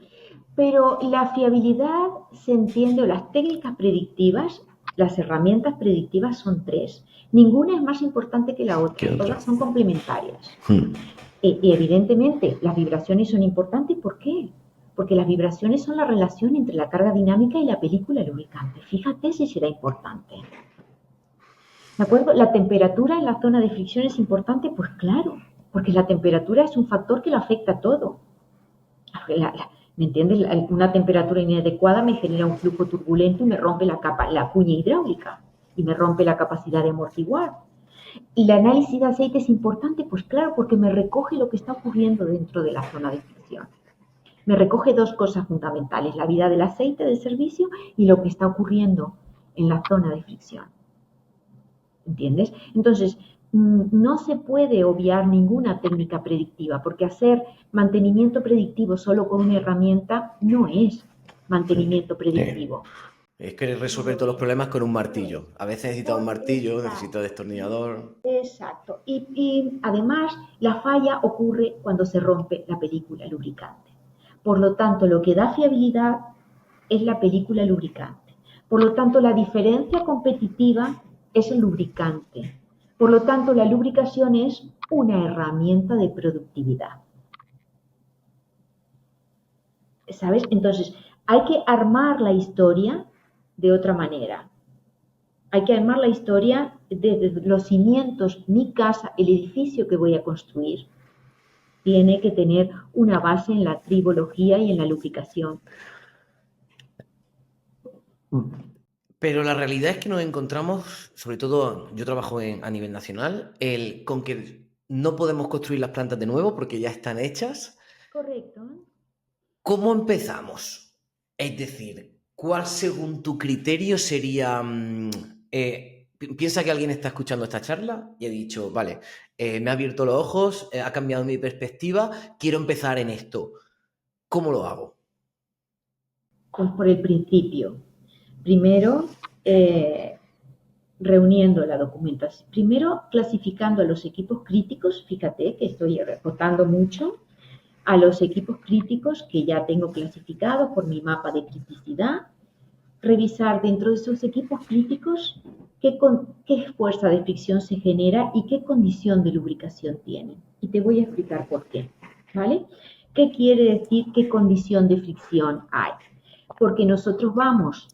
Pero la fiabilidad se entiende, o las técnicas predictivas, las herramientas predictivas son tres. Ninguna es más importante que la ¿Qué otra, otra? todas son complementarias. Hmm. Y evidentemente las vibraciones son importantes, ¿por qué? Porque las vibraciones son la relación entre la carga dinámica y la película lubricante. Fíjate si será importante. ¿De acuerdo? La temperatura en la zona de fricción es importante, pues claro, porque la temperatura es un factor que lo afecta todo. ¿Me entiendes? Una temperatura inadecuada me genera un flujo turbulento y me rompe la cuña hidráulica y me rompe la capacidad de amortiguar. ¿Y el análisis de aceite es importante? Pues claro, porque me recoge lo que está ocurriendo dentro de la zona de fricción. Me recoge dos cosas fundamentales, la vida del aceite del servicio y lo que está ocurriendo en la zona de fricción. ¿Entiendes? Entonces, no se puede obviar ninguna técnica predictiva, porque hacer mantenimiento predictivo solo con una herramienta no es mantenimiento Sí. predictivo. Es que No resolver lo todos los es. problemas con un No lo es. martillo. A veces necesita un martillo, necesita Exacto. destornillador. Exacto. Y además, la falla ocurre cuando se rompe la película lubricante. Por lo tanto, lo que da fiabilidad es la película lubricante. Por lo tanto, la diferencia competitiva es el lubricante. Por lo tanto, la lubricación es una herramienta de productividad. ¿Sabes? Entonces, hay que armar la historia de otra manera. Hay que armar la historia desde los cimientos, mi casa, el edificio que voy a construir. Tiene que tener una base en la tribología y en la lubricación. Pero la realidad es que nos encontramos, sobre todo yo trabajo a nivel nacional, con que no podemos construir las plantas de nuevo porque ya están hechas. Correcto. ¿Cómo empezamos? Es decir, ¿cuál según tu criterio sería... piensa que alguien está escuchando esta charla y ha dicho, vale, me ha abierto los ojos, ha cambiado mi perspectiva, quiero empezar en esto. ¿Cómo lo hago? Pues por el principio. Primero, reuniendo la documentación. Primero, clasificando a los equipos críticos. Fíjate que estoy reportando mucho a los equipos críticos que ya tengo clasificados por mi mapa de criticidad. Revisar dentro de esos equipos críticos qué fuerza de fricción se genera y qué condición de lubricación tienen. Y te voy a explicar por qué. ¿Vale? ¿Qué quiere decir qué condición de fricción hay? Porque nosotros vamos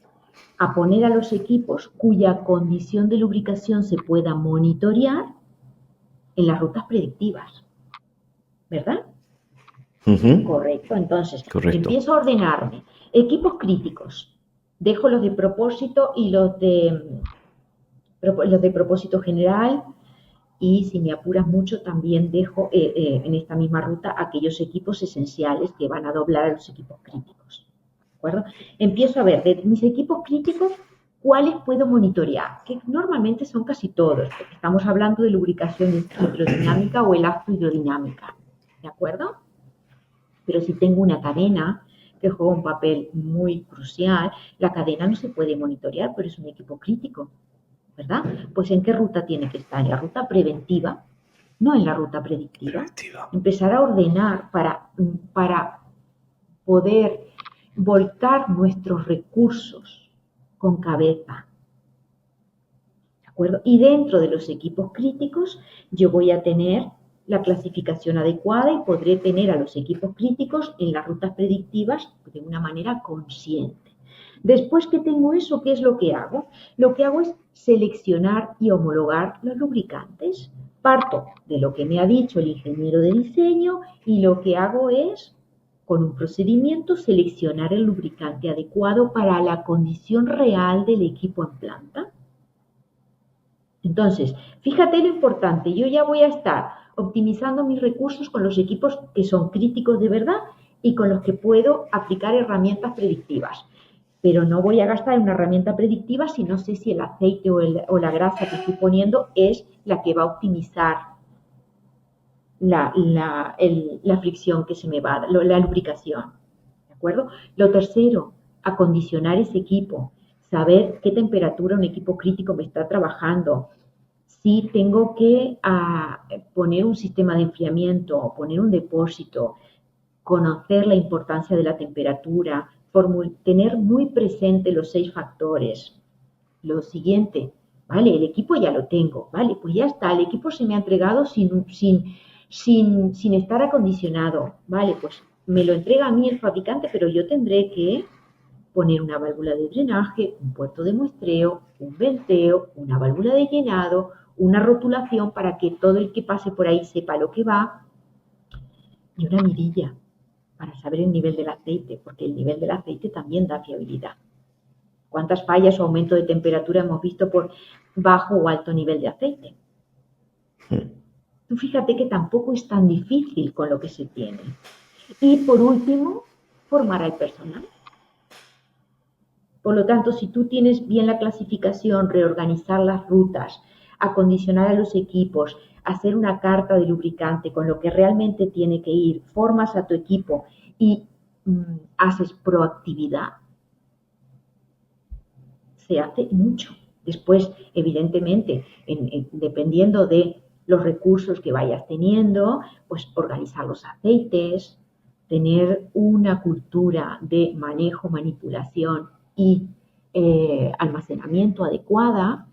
a poner a los equipos cuya condición de lubricación se pueda monitorear en las rutas predictivas, ¿verdad? Correcto, entonces Correcto. empiezo a ordenarme. Equipos críticos, dejo los de propósito y los de propósito general, y si me apuras mucho también dejo en esta misma ruta aquellos equipos esenciales que van a doblar a los equipos críticos. ¿De acuerdo? Empiezo a ver de mis equipos críticos cuáles puedo monitorear, que normalmente son casi todos, porque estamos hablando de lubricación hidrodinámica o elastohidrodinámica. ¿De acuerdo? Pero si tengo una cadena que juega un papel muy crucial, la cadena no se puede monitorear, pero es un equipo crítico, ¿verdad? Pues ¿en qué ruta tiene que estar? En la ruta preventiva, no en la ruta predictiva. Preventiva. Empezar a ordenar para poder volcar nuestros recursos con cabeza, ¿de acuerdo? Y dentro de los equipos críticos yo voy a tener la clasificación adecuada y podré tener a los equipos críticos en las rutas predictivas de una manera consciente. Después que tengo eso, ¿qué es lo que hago? Lo que hago es seleccionar y homologar los lubricantes. Parto de lo que me ha dicho el ingeniero de diseño y lo que hago es, con un procedimiento, seleccionar el lubricante adecuado para la condición real del equipo en planta. Entonces, fíjate lo importante, yo ya voy a estar optimizando mis recursos con los equipos que son críticos de verdad y con los que puedo aplicar herramientas predictivas. Pero no voy a gastar una herramienta predictiva si no sé si el aceite o la grasa que estoy poniendo es la que va a optimizar la fricción que se me va a dar, la lubricación. ¿De acuerdo? Lo tercero, acondicionar ese equipo, saber qué temperatura un equipo crítico me está trabajando, si tengo que poner un sistema de enfriamiento o poner un depósito, conocer la importancia de la temperatura, tener muy presente los 6 factores. Lo siguiente, vale, el equipo ya lo tengo, vale, pues ya está, el equipo se me ha entregado sin estar acondicionado, vale, pues me lo entrega a mí el fabricante, pero yo tendré que poner una válvula de drenaje, un puerto de muestreo, un venteo, una válvula de llenado, una rotulación para que todo el que pase por ahí sepa lo que va, y una mirilla para saber el nivel del aceite, porque el nivel del aceite también da fiabilidad. ¿Cuántas fallas o aumento de temperatura hemos visto por bajo o alto nivel de aceite? Tú fíjate que tampoco es tan difícil con lo que se tiene. Y por último, formar al personal. Por lo tanto, si tú tienes bien la clasificación, reorganizar las rutas, acondicionar a los equipos, hacer una carta de lubricante con lo que realmente tiene que ir, formas a tu equipo y haces proactividad, se hace mucho. Después, evidentemente, dependiendo de los recursos que vayas teniendo, pues organizar los aceites, tener una cultura de manejo, manipulación y almacenamiento adecuada,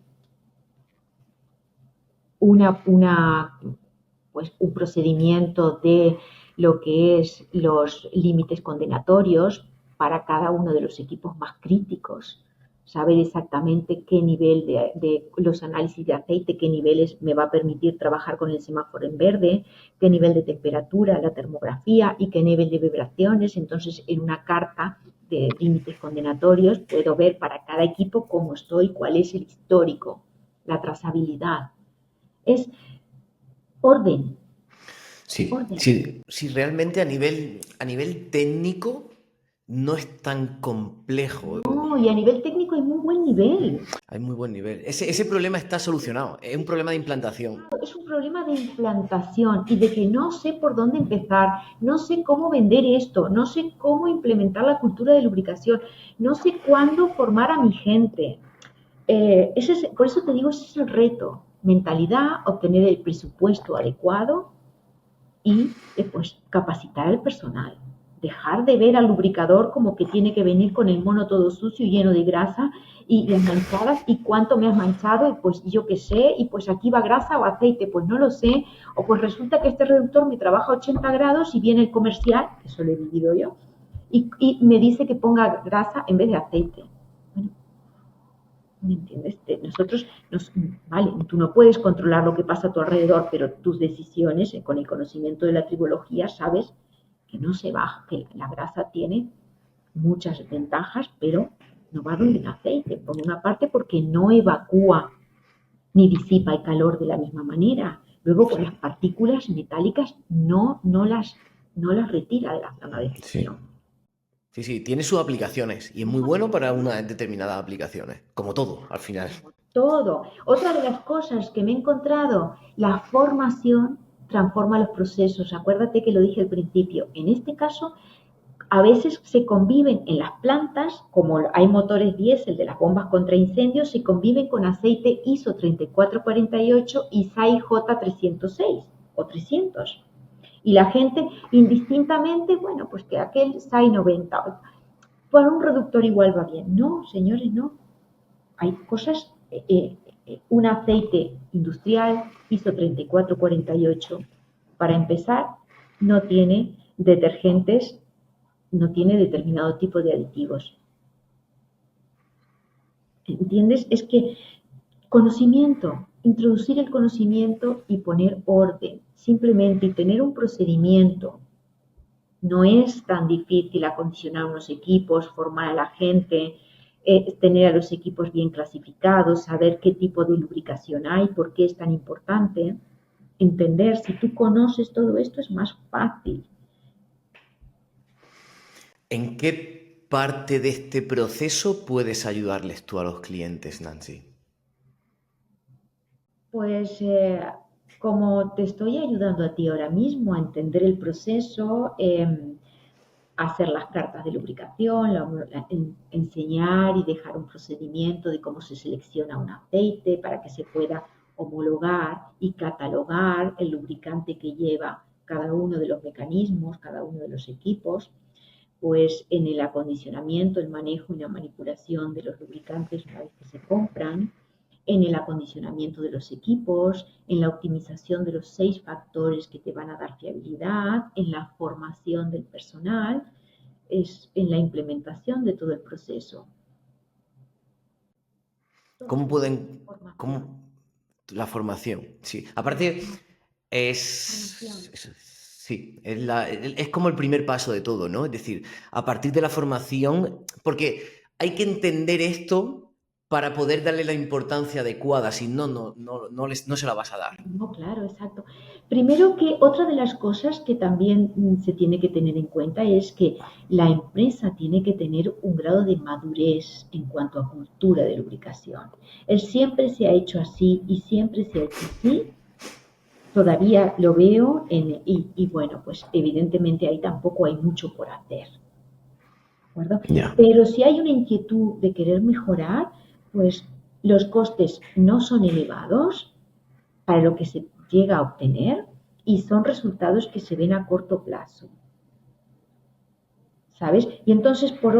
pues un procedimiento de lo que es los límites condenatorios para cada uno de los equipos más críticos, saber exactamente qué nivel de los análisis de aceite, qué niveles me va a permitir trabajar con el semáforo en verde, qué nivel de temperatura, la termografía y qué nivel de vibraciones. Entonces, en una carta de límites condenatorios puedo ver para cada equipo cómo estoy, cuál es el histórico, la trazabilidad. Es orden, Sí, orden. sí, sí, realmente a nivel técnico no es tan complejo. No, y a nivel técnico hay muy buen nivel. Hay muy buen nivel. Ese problema está solucionado. Es un problema de implantación. Es un problema de implantación y de que no sé por dónde empezar, no sé cómo vender esto, no sé cómo implementar la cultura de lubricación, no sé cuándo formar a mi gente. Por eso te digo, ese es el reto. Mentalidad, obtener el presupuesto adecuado y pues capacitar al personal. Dejar de ver al lubricador como que tiene que venir con el mono todo sucio, lleno de grasa y las manchadas y cuánto me has manchado y pues yo qué sé y pues aquí va grasa o aceite, pues no lo sé, o pues resulta que este reductor me trabaja a 80 grados y viene el comercial, eso lo he vivido yo, y me dice que ponga grasa en vez de aceite. Bueno, ¿me entiendes? Vale, tú no puedes controlar lo que pasa a tu alrededor, pero tus decisiones, con el conocimiento de la tribología, sabes que no se baja, que la grasa tiene muchas ventajas, pero no va donde el aceite. Por una parte, porque no evacúa ni disipa el calor de la misma manera. Luego, con las partículas metálicas no las retira de la zona de Sí. fricción. Sí, sí, tiene sus aplicaciones y es muy bueno para unas determinadas aplicaciones, como todo, al final. Todo. Otra de las cosas que me he encontrado, la formación transforma los procesos. Acuérdate que lo dije al principio. En este caso, a veces se conviven en las plantas, como hay motores diésel de las bombas contra incendios, se conviven con aceite ISO 3448 y SAI J306 o 300. Y la gente, indistintamente, bueno, pues que aquel SAI 90, para un reductor igual va bien. No, señores, no. Hay cosas, un aceite industrial ISO 3448, para empezar, no tiene detergentes, no tiene determinado tipo de aditivos. ¿Entiendes? Es que conocimiento, introducir el conocimiento y poner orden, simplemente y tener un procedimiento. No es tan difícil acondicionar unos equipos, formar a la gente, tener a los equipos bien clasificados, saber qué tipo de lubricación hay, por qué es tan importante. Entender, si tú conoces todo esto es más fácil. ¿En qué parte de este proceso puedes ayudarles tú a los clientes, Nancy? Pues como te estoy ayudando a ti ahora mismo a entender el proceso, hacer las cartas de lubricación, enseñar y dejar un procedimiento de cómo se selecciona un aceite para que se pueda homologar y catalogar el lubricante que lleva cada uno de los mecanismos, cada uno de los equipos, pues en el acondicionamiento, el manejo y la manipulación de los lubricantes una vez que se compran, en el acondicionamiento de los equipos, en la optimización de los 6 factores que te van a dar fiabilidad, en la formación del personal, es en la implementación de todo el proceso. Todo ¿Cómo eso, pueden, formación. cómo, la formación? Sí, aparte Formación. sí, es como el primer paso de todo, ¿no? Es decir, a partir de la formación, porque hay que entender esto para poder darle la importancia adecuada, si no, no se la vas a dar. No, claro, exacto. Primero que otra de las cosas que también se tiene que tener en cuenta es que la empresa tiene que tener un grado de madurez en cuanto a cultura de lubricación. Él siempre se ha hecho así y siempre se ha hecho así. Todavía lo veo y bueno, pues evidentemente ahí tampoco hay mucho por hacer. ¿De acuerdo? Ya. Pero si hay una inquietud de querer mejorar, pues los costes no son elevados para lo que se llega a obtener y son resultados que se ven a corto plazo. ¿Sabes? Y entonces, ¿por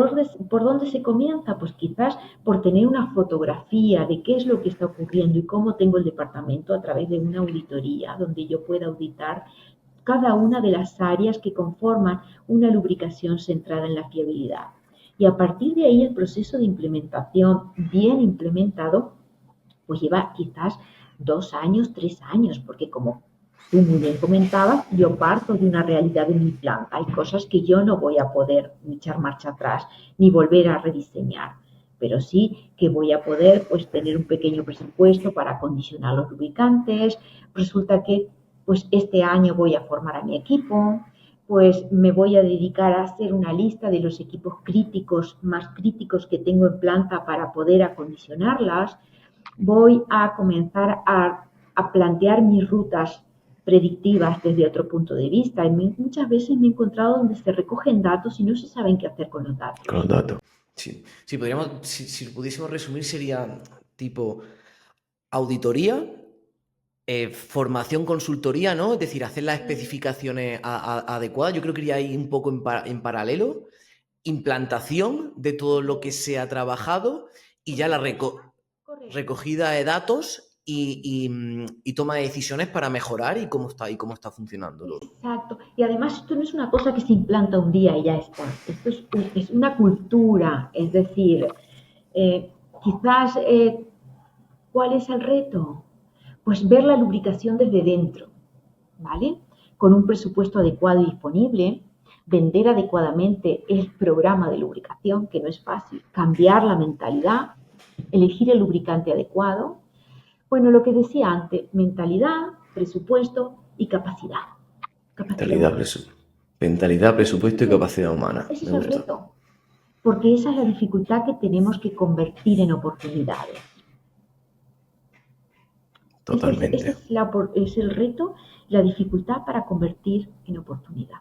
dónde se comienza? Pues quizás por tener una fotografía de qué es lo que está ocurriendo y cómo tengo el departamento a través de una auditoría donde yo pueda auditar cada una de las áreas que conforman una lubricación centrada en la fiabilidad. Y a partir de ahí el proceso de implementación bien implementado pues lleva quizás 2 años, 3 años, porque como tú muy bien comentabas, yo parto de una realidad de mi planta. Hay cosas que yo no voy a poder echar marcha atrás ni volver a rediseñar, pero sí que voy a poder pues tener un pequeño presupuesto para acondicionar los lubricantes. Resulta que pues este año voy a formar a mi equipo, pues me voy a dedicar a hacer una lista de los equipos críticos, más críticos que tengo en planta para poder acondicionarlas. Voy a comenzar a plantear mis rutas predictivas desde otro punto de vista. Y muchas veces me he encontrado donde se recogen datos y no se saben qué hacer con los Con los datos. datos. Sí, sí podríamos, si pudiésemos resumir, sería tipo auditoría, formación, consultoría, ¿no? Es decir, hacer las especificaciones adecuadas. Yo creo que iría ahí un poco en paralelo. Implantación de todo lo que se ha trabajado y ya la Correcto. recogida de datos y toma de decisiones para mejorar y cómo está funcionando todo. Exacto. Y además esto no es una cosa que se implanta un día y ya está. Esto es una cultura. Es decir, eh, quizás, ¿cuál es el reto? Pues ver la lubricación desde dentro, ¿vale? Con un presupuesto adecuado y disponible, vender adecuadamente el programa de lubricación, que no es fácil, cambiar la mentalidad, elegir el lubricante adecuado. Bueno, lo que decía antes, mentalidad, presupuesto y capacidad. Capacidad Mentalidad, humana. mentalidad, presupuesto y capacidad humana. Ese Me es el gusta. reto, porque esa es la dificultad que tenemos que convertir en oportunidades. Ese Totalmente. es el reto, la dificultad para convertir en oportunidad.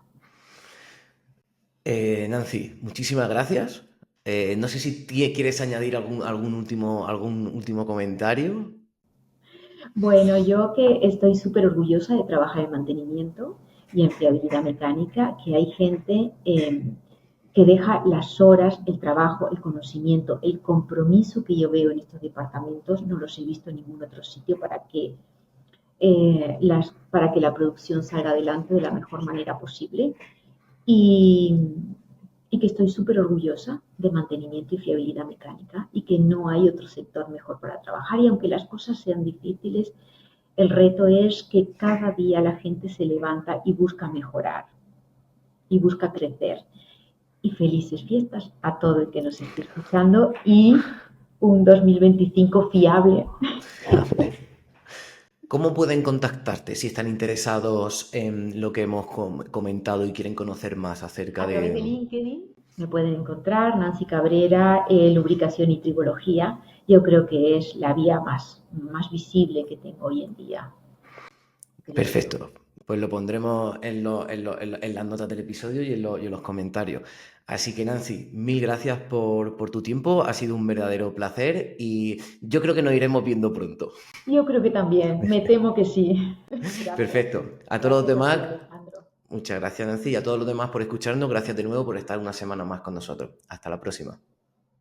Nancy, muchísimas gracias. No sé si quieres añadir algún último comentario. Bueno, yo que estoy súper orgullosa de trabajar en mantenimiento y en fiabilidad mecánica, que hay gente que deja las horas, el trabajo, el conocimiento, el compromiso que yo veo en estos departamentos, no los he visto en ningún otro sitio para que la producción salga adelante de la mejor manera posible. Y, y que estoy súper orgullosa de mantenimiento y fiabilidad mecánica y que no hay otro sector mejor para trabajar. Y aunque las cosas sean difíciles, el reto es que cada día la gente se levanta y busca mejorar y busca crecer. Y felices fiestas a todo el que nos esté escuchando y un 2025 fiable. ¿Cómo pueden contactarte si están interesados en lo que hemos comentado y quieren conocer más acerca A través de de... LinkedIn me pueden encontrar Nancy Cabrera, lubricación y tribología. Yo creo que es la vía más visible que tengo hoy en día, creo yo. Perfecto. Pues lo pondremos en las notas del episodio y en los comentarios. Así que Nancy, mil gracias por tu tiempo. Ha sido un verdadero placer y yo creo que nos iremos viendo pronto. Yo creo que también, me temo que sí. Gracias. Perfecto. A todos los Gracias a ti, demás, Alejandro. muchas gracias Nancy. Y a todos los demás por escucharnos. Gracias de nuevo por estar una semana más con nosotros. Hasta la próxima.